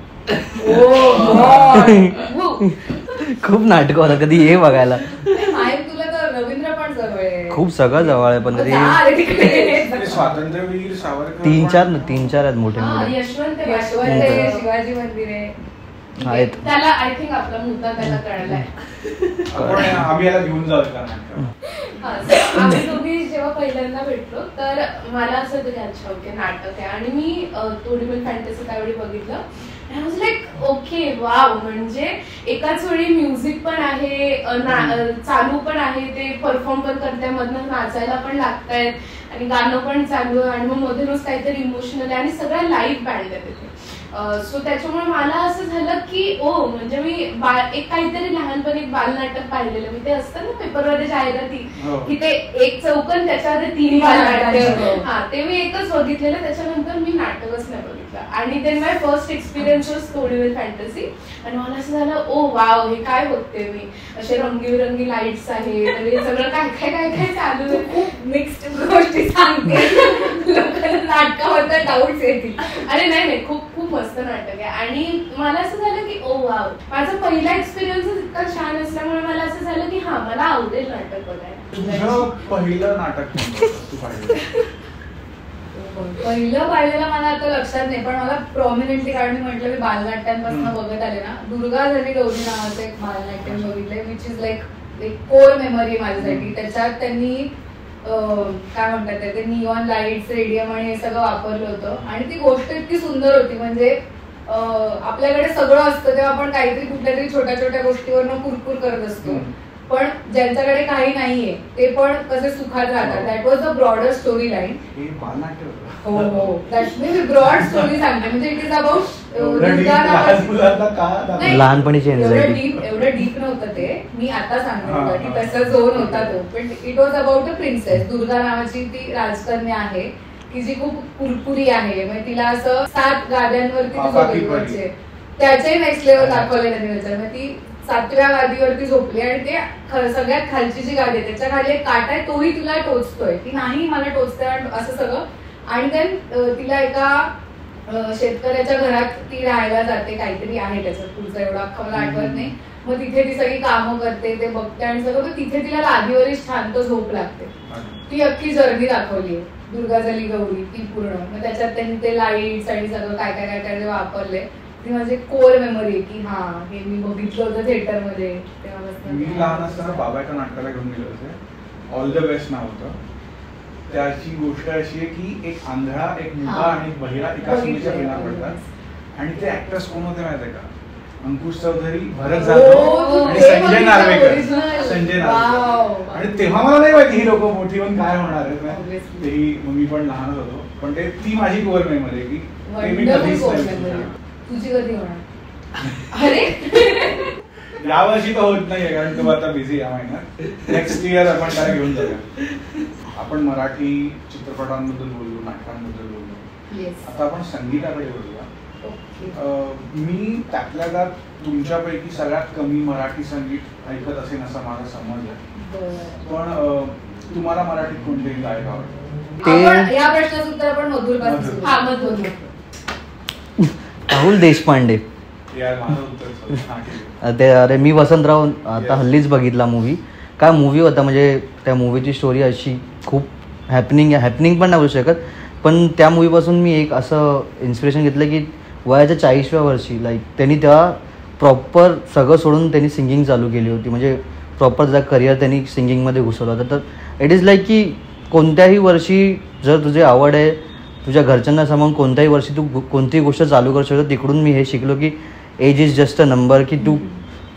खूप नाटकं होतात. कधी ये बघायला. तुला तर रवींद्र पण जवळ आहे, खूप सगळं जवळ आहे, पण कधी स्वातंत्र्यवीर सावरकर 3-4 आहेत मोठे मोठे. यशवंत शिवाजी मंदिर आहेत. त्याला आय थिंक आपला मुद्दा त्याला कळलाय. आम्ही याला घेऊन जाऊ का? आम्ही दोघी जेव्हा जेव्हा पहिल्यांदा भेटलो तर मला असं होतं की अच्छा ओके नाटक आहे, आणि मी टोडीबल फॅन्टसी त्यावेळी बघितलं. I was like okay wow, म्हणजे एकाच वेळी म्युझिक पण आहे, चालू पण आहे, ते परफॉर्म पण करताय, मधनं नाचायला पण लागतायत आणि गाणं पण चालू आहे, आणि मग मधूनच काहीतरी इमोशनल आहे आणि सगळं लाईव्ह बँड आहे तिथे. सो त्याच्यामुळे मला असं झालं की ओ म्हणजे मी एक काहीतरी लहानपणी एक बालनाटक पाहिलेलं मी, ते असतं ना पेपरमध्ये जाहिराती की ते एक चौकन त्याच्यामध्ये 3 बालनाटक, हा ते मी एकच बघितलेलं, त्याच्यानंतर मी नाटकच नाही बघितलं. आणि then my first experience was टोडीबल फॅन्टसी, आणि मला असं झालं ओ वाव, हे काय बघते मी, असे रंगीबिरंगी लाईट्स आहेत, हे सगळं काय काय काय काय चालू आहे, खूप मिक्स्ड गोष्टी सांगते, लोकांना नाटकाबद्दल डाऊट्स येतील. अरे नाही खूप खूप मस्त नाटक आहे. आणि मला असं झालं की ओ वाव, माझा पहिला एक्सपिरियन्स इतका छान असल्यामुळे मला असं झालं की हा मला आवडेल नाटक बघायला. तुझं पहिलं नाटक तू पाहिलं? पहिलं पाहिलेलं मला आता लक्षात नाही, पण मला प्रॉमिनंटली, कारण मी म्हटलं मी बालनाट्यांपासून बघत आले ना, दुर्गा झाली गौरी नावाचं एक बालनाट्य बघितलंय, विच इज लाईक एक कोर मेमरी माझ्यासाठी. त्याच्यात त्यांनी काय म्हणतात ते निऑन लाईट्स, रेडियम आणि हे सगळं वापरलं होतं, आणि ती गोष्ट इतकी सुंदर होती. म्हणजे आपल्याकडे सगळं असतं तेव्हा आपण काहीतरी कुठल्या तरी छोट्या छोट्या गोष्टीवरनं कुरकुर करत असतो, पण ज्यांच्याकडे काही नाहीये ते पण कसे सुखात राहतात. That was a broader story line. हो हो, मी ब्रॉड स्टोरी सांगते, म्हणजे इट इज अबाउट लहानपणीची एवढं डीप नव्हतं ते, मी आता सांगते की तसा झोन होता तो, पण it was about a princess. Durga नावाची ती राजकन्या आहे की जी खूप कुरकुरी आहे, म्हणजे तिला असं 7 गाद्यांवरती त्याचे नेक्स्ट लेवल दाखवले त्यांनी त्याच्यात. ती 7व्या गादीवरती झोपली, आणि ते सगळ्यात खालची जी गादी आहे त्याच्या खाली एक काटा आहे, तोही तिला टोचतोय, ती नाही मला टोचतोय असं सगळं. आणि देन तिला एका शेतकऱ्याच्या घरात ती राहायला जाते, काहीतरी आहे त्याच्यात पुढचं, एवढं अख्खं मला आठवत नाही. मग तिथे ती सगळी कामं करते, ते बघते, आणि सगळं तिथे तिला लादीवरच छान तो झोप लागते. ती अख्खी जर्नी दाखवली आहे दुर्गा झाली गौरी ती पूर्ण. मग त्याच्यात त्यांनी ते लाईट्स आणि सगळं काय काय काय काय वापरले, ती माझी कोर मेमरी आहे की हा हे मी बघितलं होतं थिएटर मध्ये तेव्हा. मी लहान असताना बाबा एका नाटकाला घेऊन गेले होते, ऑल द बेस्ट नाव होतं. त्याची गोष्ट अशी आहे की एक आंधळा, एक मुका आणि एक बहिरा एका मुलीच्या पिना पडतात, आणि ते ऍक्टर्स कोण होते माहिती आहे का? अंकुश चौधरी, भरत जाधव आणि संजय नार्वेकर. संजय नार्वेकर. आणि तेव्हा मला नाही माहिती ही लोक मोठी होऊन काय होणार आहेत, तेही मी पण लहानच होतो, पण ते ती माझी कोर मेमरी आहे की ते मी कधीच नाही. तुझी कधी होणार? अरे यावर्षी तर होत नाहीये, कारण तो आता बिझी या महिन्यात. नेक्स्ट इयर आपण त्याला घेऊन जाऊया. आपण मराठी चित्रपटांबद्दल बोललो, नाटकांबद्दल बोललो, आता आपण संगीताकडे बोलूया. मी त्यातल्या त्यात तुमच्यापैकी सगळ्यात कमी मराठी संगीत ऐकत असेल असा माझा समज आहे, पण तुम्हाला मराठीत कोणतेही गायक आवडतात? या प्रश्नाचं उत्तर आपण मधुर राहुल देशपांडे. ते अरे मी वसंतराव आता हल्लीच बघितला मूवी. काय मूवी होता, म्हणजे त्या मूवीची स्टोरी अशी खूप हॅपनिंग पण नाही बोलू शकत, पण त्या मूवीपासून मी एक असं इन्स्पिरेशन घेतलं की वयाच्या 40व्या वर्षी लाईक त्यांनी तेव्हा प्रॉपर सगळं सोडून त्यांनी सिंगिंग चालू केली होती, म्हणजे प्रॉपर त्याचा करिअर त्यांनी सिंगिंगमध्ये घुसवलं होतं. तर इट इज लाईक की कोणत्याही वर्षी जर तुझी आवड आहे, तुझ्या घरच्यांना सांगून कोणत्याही वर्षी तू कोणतीही गोष्ट चालू करू शकतो. तिकडून मी हे शिकलो की age is just a number, की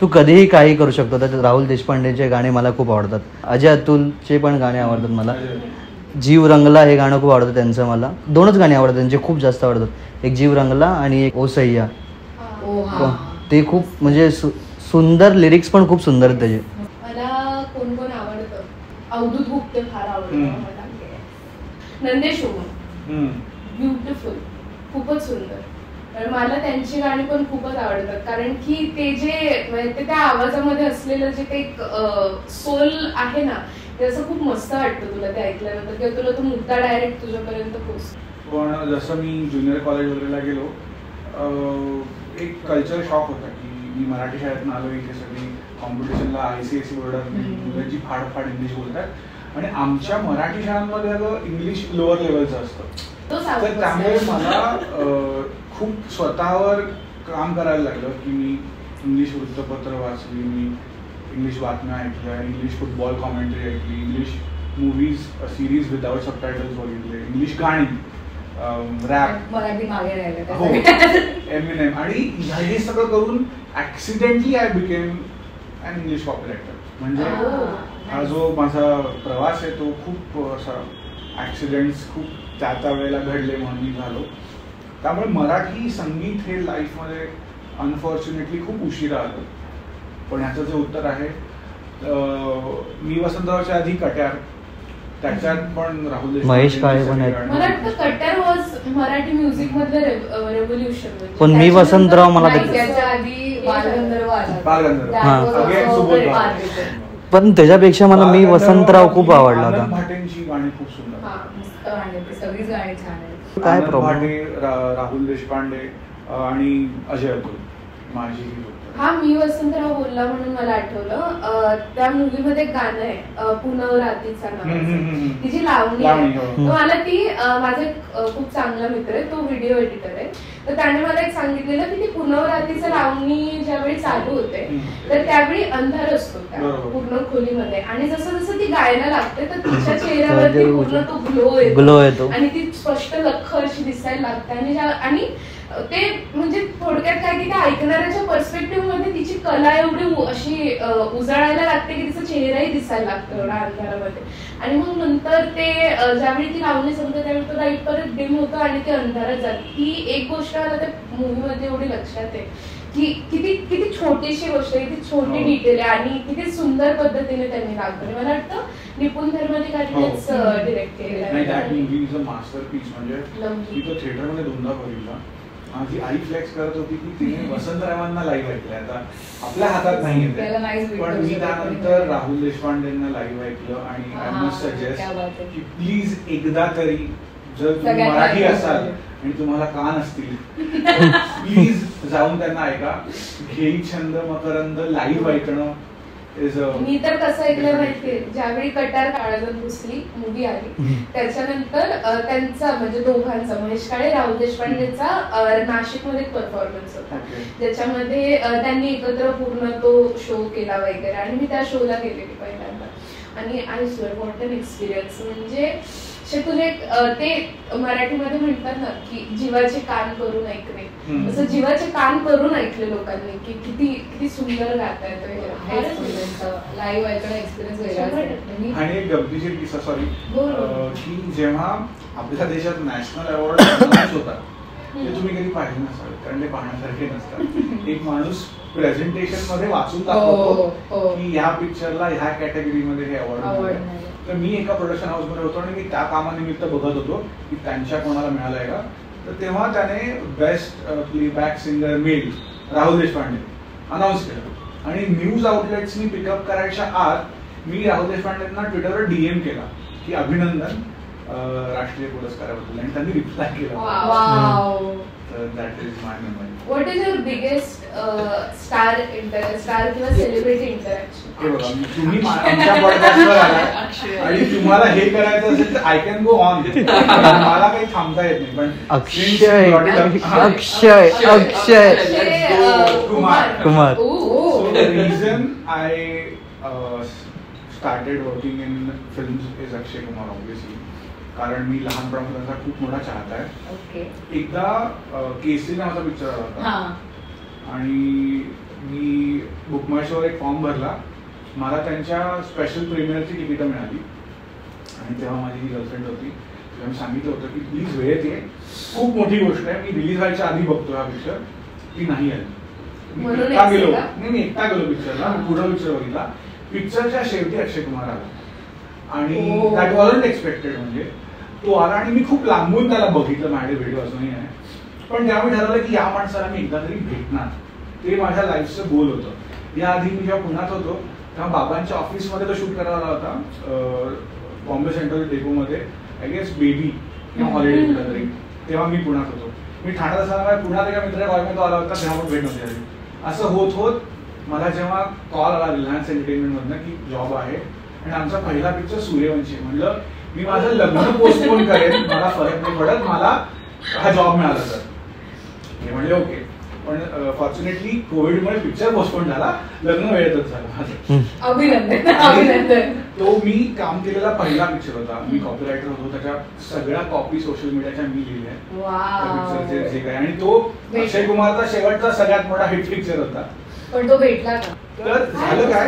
तू कधीही काही करू शकतो. तर राहुल देशपांडेचे गाणे मला खूप आवडतात, अजय अतुलचे पण गाणे आवडतात मला. जीव रंगला हे गाणं खूप आवडतं त्यांचं. मला 2च गाणी आवडतात त्यांचे, खूप जास्त आवडतात. एक जीव रंगला आणि एक ओ सैया. ते खूप म्हणजे सुंदर, लिरिक्स पण खूप सुंदर आहेत त्याचे. मला कोण कोण आवडतं, अवधूत गुप्ते फार आवडतं मला, नंदेश ओमन ब्युटिफुल, खूपच सुंदर. तर मला त्यांची गाणी पण खूपच आवडतात, कारण की ते जे म्हणजे त्या आवाजामध्ये असलेलं जे ते एक सोल आहे ना, ते असं खूप मस्त वाटतं तुला ते ऐकल्यानंतर, किंवा तुला तो मुद्दा डायरेक्ट तुझ्यापर्यंत पोहोचतो. पण जसं मी ज्युनियर कॉलेज वगैरेला गेलो, एक कल्चर शॉक होता की मी मराठी शाळेतून आलो, इथे सगळी कॉम्पिटिशनला ICSE बोर्डात मुलांची फाड इंग्लिश बोलतात, आणि आमच्या मराठी शाळांमध्ये इंग्लिश लोअर लेवलचं असतं. तर त्यामुळे मला खूप स्वतःवर काम करायला लागलं की मी इंग्लिश वृत्तपत्र वाचली, मी इंग्लिश बातम्या ऐकल्या, इंग्लिश फुटबॉल कॉमेंट्री ऐकली, English movies series without subtitles बघितले, इंग्लिश गाणी, रॅप, मराठी मागे राहिलं हो, एमिनेम, आणि हे सगळं करून accidentally I became an English popular actor. म्हणजे हा जो माझा प्रवास आहे तो खूप असा ऍक्सिडेंट्स खूप त्या वेळेला घडले म्हणून मी झालो. त्यामुळे मराठी संगीत हे लाईफमध्ये अनफॉर्च्युनेटली खूप उशिरा आलं. पण ह्याचं जे उत्तर आहे, मी वसंतरावच्या आधी कट्यार, त्याच्यात पण राहुल देशपांडे, महेश काळे पण आहेत. मला वाटतं कट्यार वॉज मराठी म्युझिक मधलं रेव्होल्युशन. पण मी वसंतराव मला त्याच्या आधी बालगंधर्व आला. बालगंधर्व. That was Again, पण त्याच्यापेक्षा मला मी वसंतराव खूप आवडला होता. आनंद भाटेंची गाणी खूप सुंदर, मस्त गाणी होती, सगळीच गाणी छान आहेत. काय आनंद प्रॉब्लेम? भाटे, राहुल देशपांडे आणि अजय अतुल माझी. हा मी वसंतराव बोलला म्हणून मला आठवलं, त्या मूवी मध्ये गाणं आहे पुनव रातीचा नावाचं, तिची लावणी आहे. तर मला ती, माझा एक खूप चांगला मित्र आहे, तो व्हिडिओ एडिटर आहे, तर त्याने मला एक सांगितलेलं की ती पुनव रातीचं लावणी ज्यावेळी चालू होते तर त्यावेळी अंधार असतो त्या पूर्ण खोलीमध्ये, आणि जसं जसं ती गायला लागते तर तिच्या चेहऱ्यावरती पूर्ण तो ग्लो येतो आणि ती स्पष्ट लख्ख अशी दिसायला लागते. आणि ते म्हणजे थोडक्यात काय की त्या ऐकणाऱ्याच्या पर्स्पेक्टिव्ह मध्ये तिची कला एवढी अशी उजळायला लागते की तिचा चेहराही दिसायला लागतो एवढ्या अंधारामध्ये. आणि मग नंतर ते ज्यावेळी ती लावणी संपते त्यावेळी तो लाईट परत डिम होतो आणि ते अंधारात जाते. ही एक गोष्ट मला त्या मूवी मध्ये एवढी लक्षात आहे की किती छोटीशी गोष्ट आहे, किती छोटी डिटेल आहे आणि किती सुंदर पद्धतीने त्यांनी दाखवली. मला वाटतं निपुण धर्माधिकारीनेच डिरेक्ट केलेलं मास्टरपीस. म्हणजे मी तो थिएटरमध्ये दोनदा बघितला. माझी आई फ्लेक्स करत होती की तिने वसंतरावांना लाईव्ह ऐकलंय, आता आपल्या हातात नाही येते, पण मी त्यानंतर राहुल देशपांडेंना लाईव्ह ऐकलं. आणि आय मस्ट सजेस्ट की प्लीज एकदा तरी, जर तुम्ही मराठी असाल आणि तुम्हाला कान असतील, प्लीज जाऊन त्यांना ऐका. घेई छंद मकरंद लाईव्ह ऐकणं. मी तर कसं ऐकलं माहितीये, ज्यावेळी कट्यार काळाजत घुसली मूवी आली त्याच्यानंतर त्यांचा म्हणजे दोघांचा, महेश काळे राहुल देशपांडेचा नाशिकमध्ये एक परफॉर्मन्स होता ज्याच्यामध्ये त्यांनी एकत्र पूर्ण तो शो केला वगैरे, आणि मी त्या शोला गेलेली पहिल्यांदा. आणि I square what an experience. म्हणजे तुझे ते मराठीमध्ये म्हणतात ना की जीवाचे कान करून ऐकणे, असं जीवाचे कान करून ऐकले लोकांनी की किती सुंदर गाता येतं. लाईव्ह ऐकणं एक्सपिरियन्स वेगळा. आणि एक गमतीशीर किस्सा, सॉरी, की जेव्हा आपल्या देशात नॅशनल अवॉर्ड अनाऊन्स होता ते तुम्ही कधी पाहिले नसाल, कारण ते पाहण्यासारखे नसतात. एक माणूस प्रेझेंटेशन मध्ये वाचून दाखवतो की ह्या पिक्चरला ह्या कॅटेगरीमध्ये हे अवॉर्ड. तर मी एका प्रोडक्शन हाऊस मध्ये होतो आणि मी त्या कामानिमित्त बघत होतो की त्यांच्या कोणाला मिळालाय का. तर तेव्हा त्याने best playback singer male Rahul Deshpande announce केलं, आणि न्यूज आउटलेट्सनी पिकअप करायच्या आत मी राहुल देशपांडेंना ट्विटरवर डीएम केला की अभिनंदन राष्ट्रीय पुरस्काराबद्दल, आणि त्यांनी रिप्लाय केला. That is my memory. What is your biggest star किंवा celebrity interaction? हे बघा, तुम्ही आमच्या पॉडकास्टवर आला आणि तुम्हाला हे करायचं असेल तर आय कॅन गो ऑन. मला काही थांबता येत नाही, पण Akshay Kumar. So the reason I started working in films is Akshay Kumar, obviously. कारण मी लहानपणापासून त्यांचा खूप मोठा चाहता आहे. एकदा केसरी नावाचा पिक्चर आला होता आणि मी बुकमायशोवर एक फॉर्म भरला. मला त्यांच्या स्पेशल प्रीमियरची तिकीटं मिळाली, आणि तेव्हा माझी गर्लफ्रेंड होती, तिला मी सांगितलं होतं की प्लीज वेळेत ये, खूप मोठी गोष्ट आहे, मी रिलीज व्हायच्या आधी बघतो हा पिक्चर. ती नाही आली. मी एकटा गेलो पिक्चरला, पुढा पिक्चर बघितला. पिक्चरच्या शेवटी अक्षय कुमार आला आणि दॅट वॉजंट एक्सपेक्टेड. म्हणजे तो आला आणि मी खूप लांबून त्याला बघितलं, माझ्याकडे व्हिडिओ अजूनही आहे. पण तेव्हा मी ठरवलं की या माणसाला मी एकदा तरी भेटणार, ते माझ्या लाईफचं गोल होतं. याआधी मी जेव्हा पुण्यात होतो तेव्हा बाबांच्या ऑफिसमध्ये तो शूट करायला आला होता, बॉम्बे सेंट्रल डेपोमध्ये, आय गेस बेबी किंवा हॉलिडे कुठं तरी. तेव्हा मी पुण्यात होतो. मी ठाण्यात असताना पुण्यात एका मित्राच्या कॉलमध्ये तो आला होता, तेव्हा पण भेट नव्हती झाली. असं होत होत मला जेव्हा कॉल आला रिलायन्स एंटरटेनमेंट मधनं की जॉब आहे आणि आमचा पहिला पिक्चर सूर्यवंशी, म्हणलं मी माझं लग्न पोस्टपोन करेन, मला फरक नाही पडत, मला हा जॉब मिळाला. तर हे म्हणले ओके. पण फॉर्च्युनेटली कोविडमुळे पिक्चर पोस्टपोन झाला, लग्न वेळेतच झालं माझं. अभिनंदन. तो मी काम केलेला पहिला पिक्चर होता. मी कॉपीरायटर होतो, त्याच्या सगळ्या कॉपी सोशल मीडियाच्या मी लिहिल्या त्या पिक्चरचे जे काही. आणि तो अक्षय कुमारचा शेवटचा सगळ्यात मोठा हिट पिक्चर होता. पण तो भेटला का? तर झालं काय,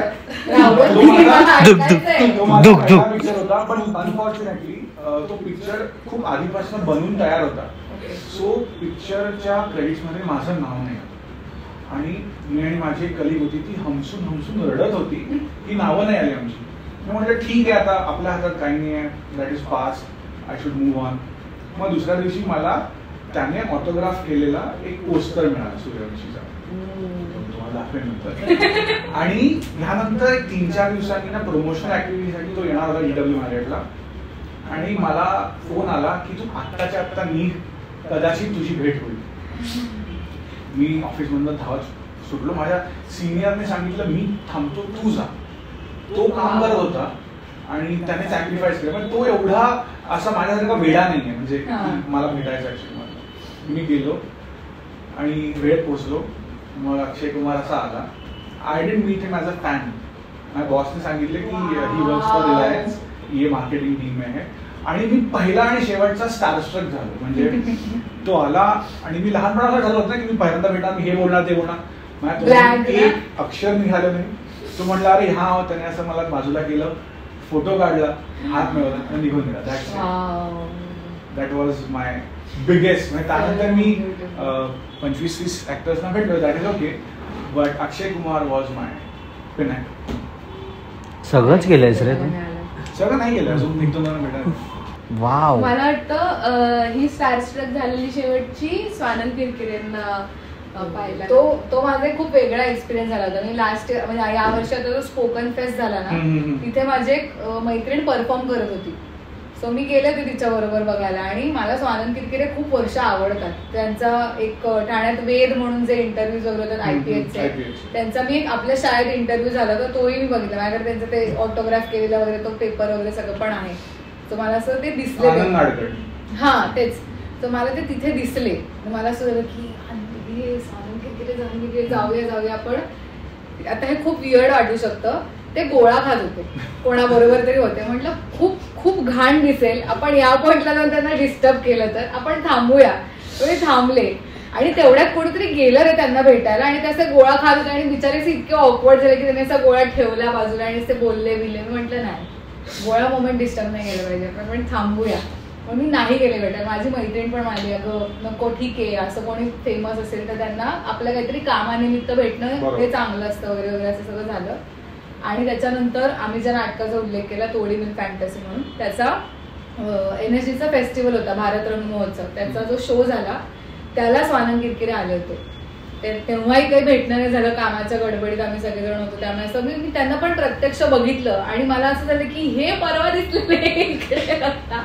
दुख. पिक्चर होता, पण अनफॉर्च्युनेटली तो पिक्चर खूप आधीपासून बनवून तयार होता. सो पिक्चरच्या क्रेडिट्समध्ये माझं नाव नाही. आणि मी आणि माझी एक कलीग होती, ती हमसून रडत होती की नावं नाही आली आमची. मी म्हटलं ठीक आहे, आता आपल्या हातात काही नाही आहे, that is past, I should move on. मग दुसऱ्या दिवशी मला त्याने ऑटोग्राफ केलेला एक पोस्टर मिळाला सूर्यवंशीचा, तुम्हाला दाखवेन नंतर. आणि ह्यानंतर 3-4 दिवसांनी ना प्रमोशनल ऍक्टिव्हिटीसाठी तो येणार होता EW मार्केटला. आणि मला फोन आला की तू आत्ताच्या आत्ता निघ, कदाचित तुझी भेट होईल. मी ऑफिसमधून धावत सुटलो. माझ्या सिनियरने सांगितलं मी थांबतो, तू जा. तो काम करत होता आणि त्याने सॅक्रिफाईस केलं. पण तो एवढा असा माझ्यासारखा वेडा नाहीये, म्हणजे मला भेटायचा अक्षय कुमार. मी गेलो आणि वेळेत पोहोचलो. मग अक्षय कुमार असा आला. I didn't meet him as a fan. माझ्या बॉसने सांगितले की ही वर्क्स फॉर रिलायन्स, ये मार्केटिंग टीम में है. आणि मी पहिला आणि शेवटचा स्टारस्ट्रक झालो. म्हणजे तो आला आणि मी लहानपणाला ठरवलं होतं की मी पहिल्यांदा भेटणार, मी हे बोलणार ते बोलणार. माझ्या एक अक्षर निघालं नाही. तो म्हटला अरे हा, त्याने असं मला बाजूला केलं, फोटो काढला, हात मिळवला आणि निघून गेला. That was my biggest. म्हणजे त्यानंतर मी 25-30 ऍक्टर्सना भेटलो, that is okay, but Akshay Kumar was my pinnacle. सगळंच केलंयस रे तू? सगळं नाही केलं अजून, निघतो भेटायला. वाव. मला वाटतं ही स्टारस्ट्रक झालेली शेवटची स्वानंद किरकिरेंना पाहिला. तो माझा खूप वेगळा एक्सपिरियन्स झाला होता. मी लास्ट म्हणजे या वर्षात जो स्पोकन फेस्ट झाला ना, तिथे माझी एक मैत्रीण परफॉर्म करत होती. सो मी गेले होते तिच्या बरोबर बघायला. आणि मला स्वानंद किरकिरे खूप वर्ष आवडतात. त्यांचा एक ठाण्यात वेद म्हणून जे इंटरव्ह्यूज वगैरे होतात IPHचे, त्यांचा मी एक आपल्या शाळेत इंटरव्ह्यू झाला होता, तोही मी बघितला. माझ्याकडे त्यांचं ते ऑटोग्राफ केलेला वगैरे तो पेपर वगैरे सगळं पण आहे. तर मला असं ते दिसले, हा तेच. तर मला ते तिथे दिसले. मला असं झालं की स्वानंद किरकिरे जाऊया आपण. आता हे खूप वियर्ड वाटू शकतं. ते गोळा खात होते, कोणाबरोबर तरी होते. म्हटलं खूप घाण दिसेल, आपण या पॉइंटला जाऊन त्यांना डिस्टर्ब केलं तर आपण थांबूया. ते थांबले आणि तेवढ्यात कोणीतरी गेलं रे त्यांना भेटायला आणि त्याचे गोळा खात होते. आणि बिचारेचे इतके ऑकवर्ड झाले की त्यांनी असा गोळा ठेवला बाजूला आणि ते बोलले बिले. मी म्हटलं नाही, गोळा मोमेंट डिस्टर्ब नाही केलं पाहिजे, पण थांबूया. मग मी नाही गेले भेटायला. माझी मैत्रीण पण माझी अगं नको, ठीक आहे, असं कोणी फेमस असेल तर त्यांना आपल्या काहीतरी कामानिमित्त भेटणं हे चांगलं असतं वगैरे वगैरे असं सगळं झालं. आणि त्याच्यानंतर आम्ही ज्या नाटकाचा उल्लेख केला, तोडी मिल्क फॅन्टसी म्हणून, त्याचा NSGचा फेस्टिवल होता, भारत रंग महोत्सव, त्याचा जो शो झाला त्याला स्वानंद किरकिरे आले होते. तेव्हाही काही भेटणं नाही झालं, कामाच्या गडबडीत आम्ही सगळेजण होतो. त्यामुळे असं मी त्यांना पण प्रत्यक्ष बघितलं आणि मला असं झालं की हे परवा दिसलेले इकडे आता.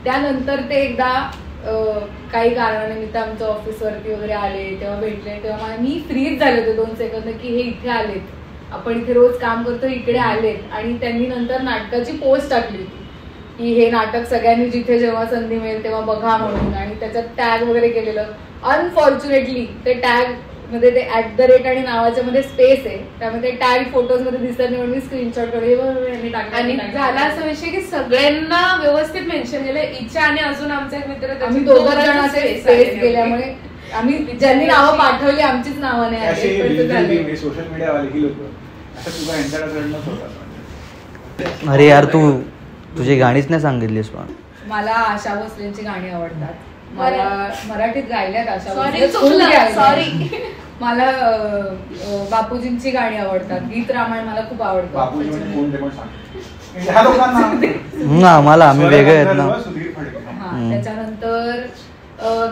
त्यानंतर ते एकदा काही कारणानिमित्त आमच्या ऑफिसवरती वगैरे आले, तेव्हा भेटले. तेव्हा मी फ्रीज झाले होते 2 सेकंद की हे इथे आलेत, आपण इथे रोज काम करतो, इकडे आलेत. आणि त्यांनी नंतर नाटकाची पोस्ट टाकली होती की हे नाटक सगळ्यांनी जिथे जेव्हा संधी मिळेल तेव्हा बघा म्हणून. आणि त्याच्यात टॅग वगैरे केलेलं. अनफॉर्च्युनेटली ते टॅग मध्ये ते @ आणि नावाच्या मध्ये स्पेस आहे, त्यामुळे ते टॅग फोटोज मध्ये दिसत नाही म्हणून मी स्क्रीनशॉट काढले. आणि झाला असा विषय की सगळ्यांना व्यवस्थित मेन्शन केलं. इच्छा आणि अजून आमचा एक मित्र, आम्ही 2 जण असे स्पेस गेल्यामुळे आम्ही ज्यांनी नावं पाठवली आमचीच नावं नाही आली. सोशल मीडियावाले ही लोक असं तुला यांच्याकडे होतात. अरे यार, तू तुझी गाणीच नाही सांगितलीस. पण मला आशा भोसलेंची गाणी आवडतात. मला मराठीत गायल्यात आशा सॉरी. मला बापूजींची गाणी आवडतात. गीत रामायण मला खूप आवडतं. आम्हाला आम्ही वेगळे आहेत ना. त्याच्यानंतर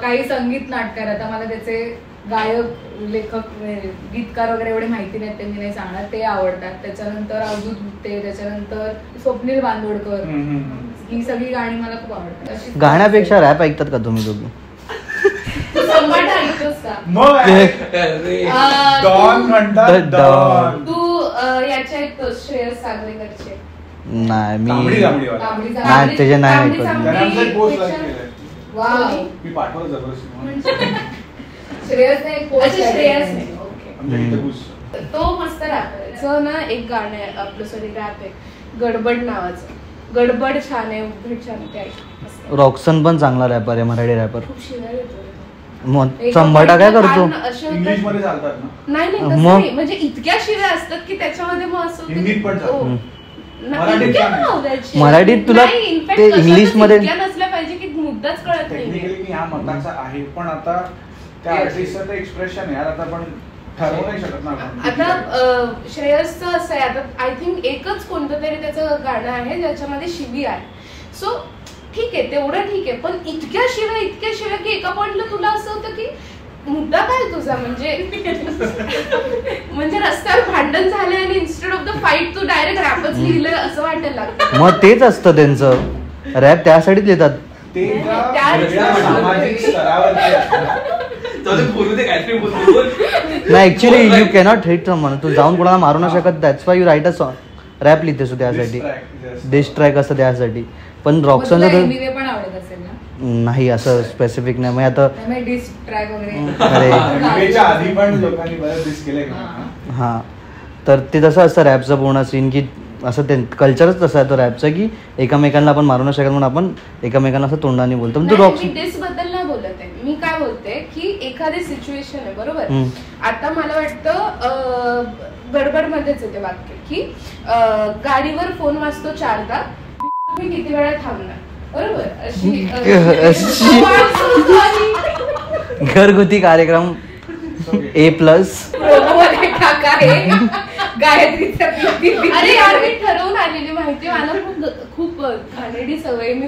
काही संगीत नाटककार, आता मला त्याचे गायक, लेखक, गीतकार वगैरे एवढे माहिती नाहीत, ते मी नाही सांगणार, ते आवडतात. त्याच्यानंतर अवधूत गुप्ते, त्याच्यानंतर स्वप्नील बांदोडकर, ही सगळी गाणी मला खूप आवडतात. गाण्यापेक्षा रॅप ऐकतात का तुम्ही दोघी? तू याच्या ऐकतोस श्रेयस सागवेकरचे? नाही, मी नाही, त्याचे नाही ऐकत. श्रेयसने एक post अच्छा, केली. श्रेयस नाही. ओके. आमच्या इथे घुस. तो मस्त रॅपर आहे. जो ना एक गाणं आहे आपलं, सॉरी रॅप आहे, गडबड नावाचं. गडबड छान आहे, उद्धट छान आहे, ते ऐक. मस्त. रॉक्सन पण चांगला रॅपर आहे, मराठी रॅपर. खूप शिवाय देतो रे. मग एका चंबाटा काय point ला करतो? कान असे होतात. इंग्लिश मध्ये चालतात ना, नाही नाही तसं मग? नाही. म्हणजे इतक्या शिव्या असतात की त्याच्यामध्ये मग असं होतं हिंदीत की- पण चालतं. हो. मराठीत इतक्या पण. नव्हत्या. मराठीत तुला नाही, in fact ते कशातच इंग्लिशमध्ये- इतक्या नसल्या पाहिजे की मुद्दाच कळत नाही. टेक्निकली मी ह्या मताचा आहे, पण आता त्या आर्टिस्टचं ते एक्सप्रेशन यार आता आपण ठरवू नाही शकत ना आपण. आता श्रेयसचं असं आहे, आता आय थिंक एकच कोणतं तरी त्याचं गाणं आहे ज्याच्यामध्ये शिवी आहे. सो ठीक आहे, तेवढं ठीक आहे, पण इतक्या शिव्या की एका पॉइंटला तुला असं होतं की मुद्दा काय तुझा, म्हणजे रस्त्यावर भांडण झाले आणि इन्स्टेड ऑफ द फाईट तू डायरेक्ट रॅपच लिहिलं असं वाटायला लागतं. मग तेच असतं त्यांचं, रॅप त्यासाठीच लिहितात. ते एका त्या- वेगळ्या सामाजिक स्तरावरती असतं. बोलू दे काहीतरी बोल. नाही actually you cannot hit someone, तू जाऊन कोणाला मारू नाही शकत. That's why you write a song, rap लिहितेस तू त्यासाठी, Diss track, yes. Diss track असतं त्यासाठी. पण मग तुला रॉक्सनचं एनिवे पण आवडत असेल ना, नाही असं स्पेसिफिक नाही. मग आता त्यामुळे डिस ट्रॅक वगैरे अरे. रेल्वेच्या आधी पण लोकांनी बरेच डिस केले का? हा. हां, तर ते तसं असतं रॅपचं पूर्ण सीन, की असं ते कल्चरच तसं आहे तो रॅपचं, की एकमेकांना आपण मारू नाही शकत म्हणून आपण एकमेकांना असं तोंडाने बोलतो. पण तू नाही, रॉक्स मी डिस बद्दल नाही बोलत आहे. मी काय बोलते की एखादी सिच्युएशन आहे बरोबर. हम्म. आता मला वाटतं गडबड मध्येच येते वाक्य की गाडीवर फोन वाजतो 4दा, मी किती वेळा थांबणार, बरोबर, अशी अशी. घरगुती कार्यक्रम A+. प्रोमोमध्ये टाका हे गायत्रीचा किती- अरे यार, मी ठरवून आलेली माहिती, मला खूप घाणेरडी सवय, मी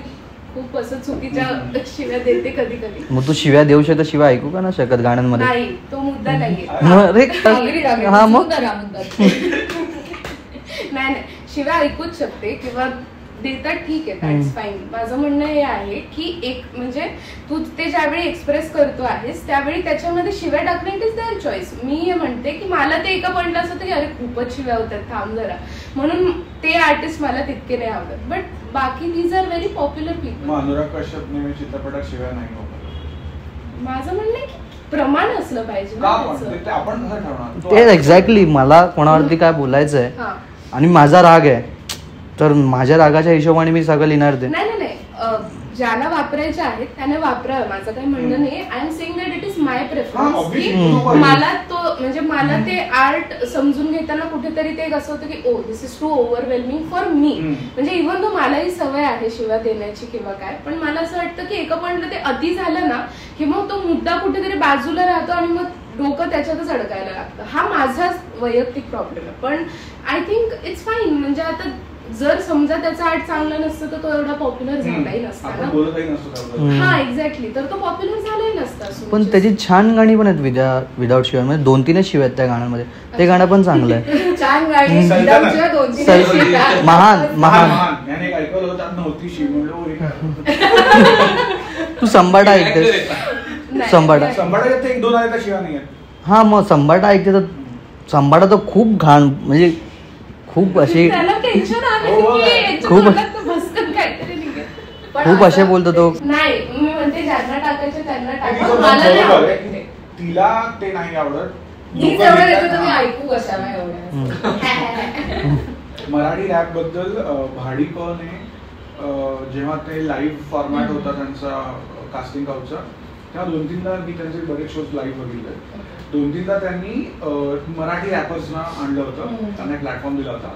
खूप असं चुकीच्या शिव्या देते कधी कधी. मग तू शिव्या देऊ शकत, शिव्या ऐकू का नाही शकत गाण्यांमध्ये? नाही, तो मुद्दा नाहीये. मग रे Agree, agree. हा मग सुंदर हा मुद्दा. नाही, शिव्या ऐकूच शकते किंवा देतात, ठीक आहे, दॅट्स फाईन. माझं म्हणणं हे आहे की एक म्हणजे तू ते ज्यावेळी एक्सप्रेस करतो आहेस त्यावेळी त्याच्यामध्ये शिव्या टाकणं इट इज देअर चॉईस. मी हे म्हणते की मला ते एका पॉइंटला असं होतं की अरे खूपच शिव्या होतात, थांब जरा, म्हणून ते आर्टिस्ट मला तितके नाही आवडत. बट बाकी दीज आर व्हेरी पॉप्युलर मग पीपल. अनुराग कश्यपने मी चित्रपटात शिवाय नाही वापरल्या. माझं म्हणणं आहे की प्रमाण असलं पाहिजे ना का पण त्याचं. ते आपण कसं ठरवणार? तो ते एक्झॅक्टली मला कोणावरती काय बोलायचं आहे हा. आणि माझा राग आहे, तर माझ्या रागाच्या हिशोबाने मी सगळं लिहिणार ते. नाही, ज्याला वापरायचे आहेत त्याने वापरावं, माझं काही म्हणणं नाही. I am saying that it is my हा, प्रेफरन्स obviously, की बरोबर. मला तो म्हणजे मला ते आर्ट समजून घेताना कुठेतरी ते कसं होतं की oh this is too overwhelming for me. म्हणजे इव्हन तो मलाही सवय आहे शिव्या देण्याची किंवा काय, पण मला असं वाटतं की एका पॉइंटला ते अति झालं ना की मग तो मुद्दा कुठेतरी बाजूला राहतो आणि मग डोकं त्याच्यातच अडकायला लागतं. हा माझा वैयक्तिक प्रॉब्लेम आहे, पण आय थिंक इट्स फाईन. म्हणजे आता जर समजा त्याचा आर्ट चांगला नसतं तर तो एवढा पॉप्युलर झालाही नसता आपण ना. बोलतही नसतो त्याबद्दल. हा एक्झॅक्टली, तर तो पॉप्युलर झालाही नसता. पण त्याची छान गाणी पण आहेत विदाउट शिवाय, म्हणजे 2-3 शिव्या आहेत त्या गाण्यांमध्ये. ते गाणं पण चांगलं आहे. छान गाणी सल्तनत. शिवरामच्या 2-3 सल- शिव्या. महान महान महान. याने एक ऐकवलं होतं, त्यात नव्हती शिव म्हणलं, "ओरे काय?" तू संबाटा ऐकतेस? संबाटा. संभाळा एक दोन आले तर शिवा नाही आहेत. हा, मग संबाटा ऐकते तर संबाटा तर खूप घाण, म्हणजे खूप अशी त्याला टेन्शन आलं हो, की हो. याच्या खूप- तोंडातनं भस्कन काहीतरी निघेल. पण खूप आता- असे बोलतो तो. नाही, मी म्हणते ज्यांना टाकायचे त्यांना आणि टाका, तिचं मला नाही बरोबर आवडत आहे. ते. तिला ते नाही आवडत. मी लोकं जेवढं लिहितात देतो तुम्ही ना. ऐकू कशाला एवढं. मराठी रॅप बद्दल भाडीपने जेव्हा ते लाईव्ह फॉर्मॅट होता त्यांचा कास्टिंग काउचा, तेव्हा 2-3दा मी त्यांचे बरेच शोज लाईव्ह बघितले. 2-3दा त्यांनी मराठी रॅपर्सना आणलं होतं, त्यांना एक प्लॅटफॉर्म दिला होता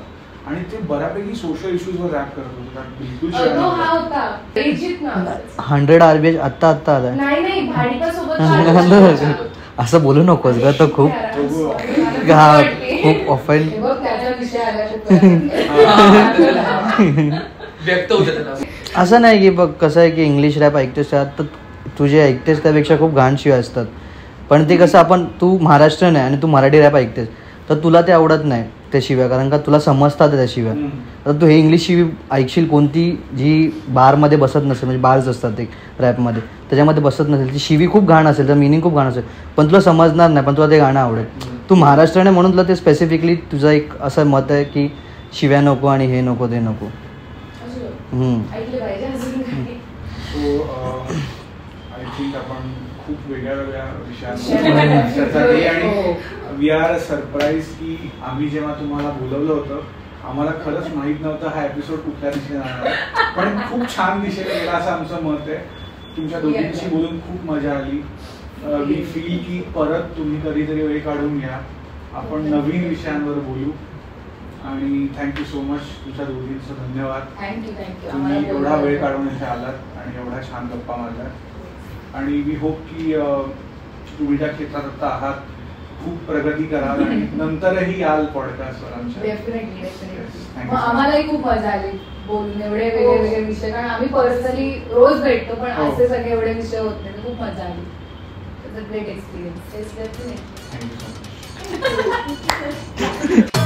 आणि ते बऱ्यापैकी सोशल इश्यूजवर रॅप करत होते. त्यात बिलकुल शिव्या तो हा नव्हत्या. होता तेजित नावाचा. 100 RBH आत्ता आलाय. नाही भाडिका सोबत असं बोलू नकोस ग, तो खूप हा खूप ऑफेंड. हे बघ, त्याचा विषय आला खूप. व्यक्त होतं त्याला. असं नाही की बघ कसं आहे की इंग्लिश रॅप ऐकतेस त्यात तर तुझे ऐकतेस त्यापेक्षा खूप घाण शिव्या असतात. पण ते कसं आपण तू महाराष्ट्रीयन आहे आणि तू मराठी रॅप ऐकतेस तर तुला ते आवडत नाही त्या शिव्या, कारण का तुला समजतात त्या शिव्या. आता तू हे इंग्लिश शिवी ऐकशील कोणती जी बारमध्ये बसत नसेल, म्हणजे बार्स असतात एक रॅपमध्ये, त्याच्यामध्ये बसत नसेल, ती शिवी खूप घाण असेल, तर मिनिंग खूप घाण असेल, पण तुला समजणार नाही, पण तुला ते गाणं आवडेल. तू महाराष्ट्रीयन आहे म्हणून तुला ते स्पेसिफिकली तुझं एक असं मत आहे की शिव्या नको आणि हे नको ते नको. ऐकलं पाहिजे अजून काही. सो आय थिंक आपण खूप वेगळ्या वेगळ्या विषयांवर चर्चा केली आणि वी आर सरप्राईज की आम्ही जेव्हा तुम्हाला बोलवलं होतं आम्हाला खरंच माहित नव्हतं हा एपिसोड कुठल्या दिशेने जाणार पण खूप छान दिशेने गेला असं आमचं मत आहे. तुमच्या दोघींशी बोलून खूप मजा आली. वी फील की परत तुम्ही कधीतरी वेळ काढून घ्या, आपण नवीन विषयांवर बोलू. आणि थँक्यू सो मच तुमच्या दोघींचं धन्यवाद. थँक्यू तुम्ही एवढा वेळ काढून इथे आलात आणि एवढ्या छान गप्पा मारल्यात आणि वी होप की तुम्ही ज्या क्षेत्रात आता आहात खूप प्रगती कराल आणि नंतरही याल पॉडकास्टवर आमच्या. डेफिनेटली आम्हालाही खूप मजा आली बोलून एवढे वेगळे विषय, कारण आम्ही पर्सनली रोज भेटतो पण असे सगळे एवढे विषय होत नाही. खूप मजा आली. Great experience. Thank you so much.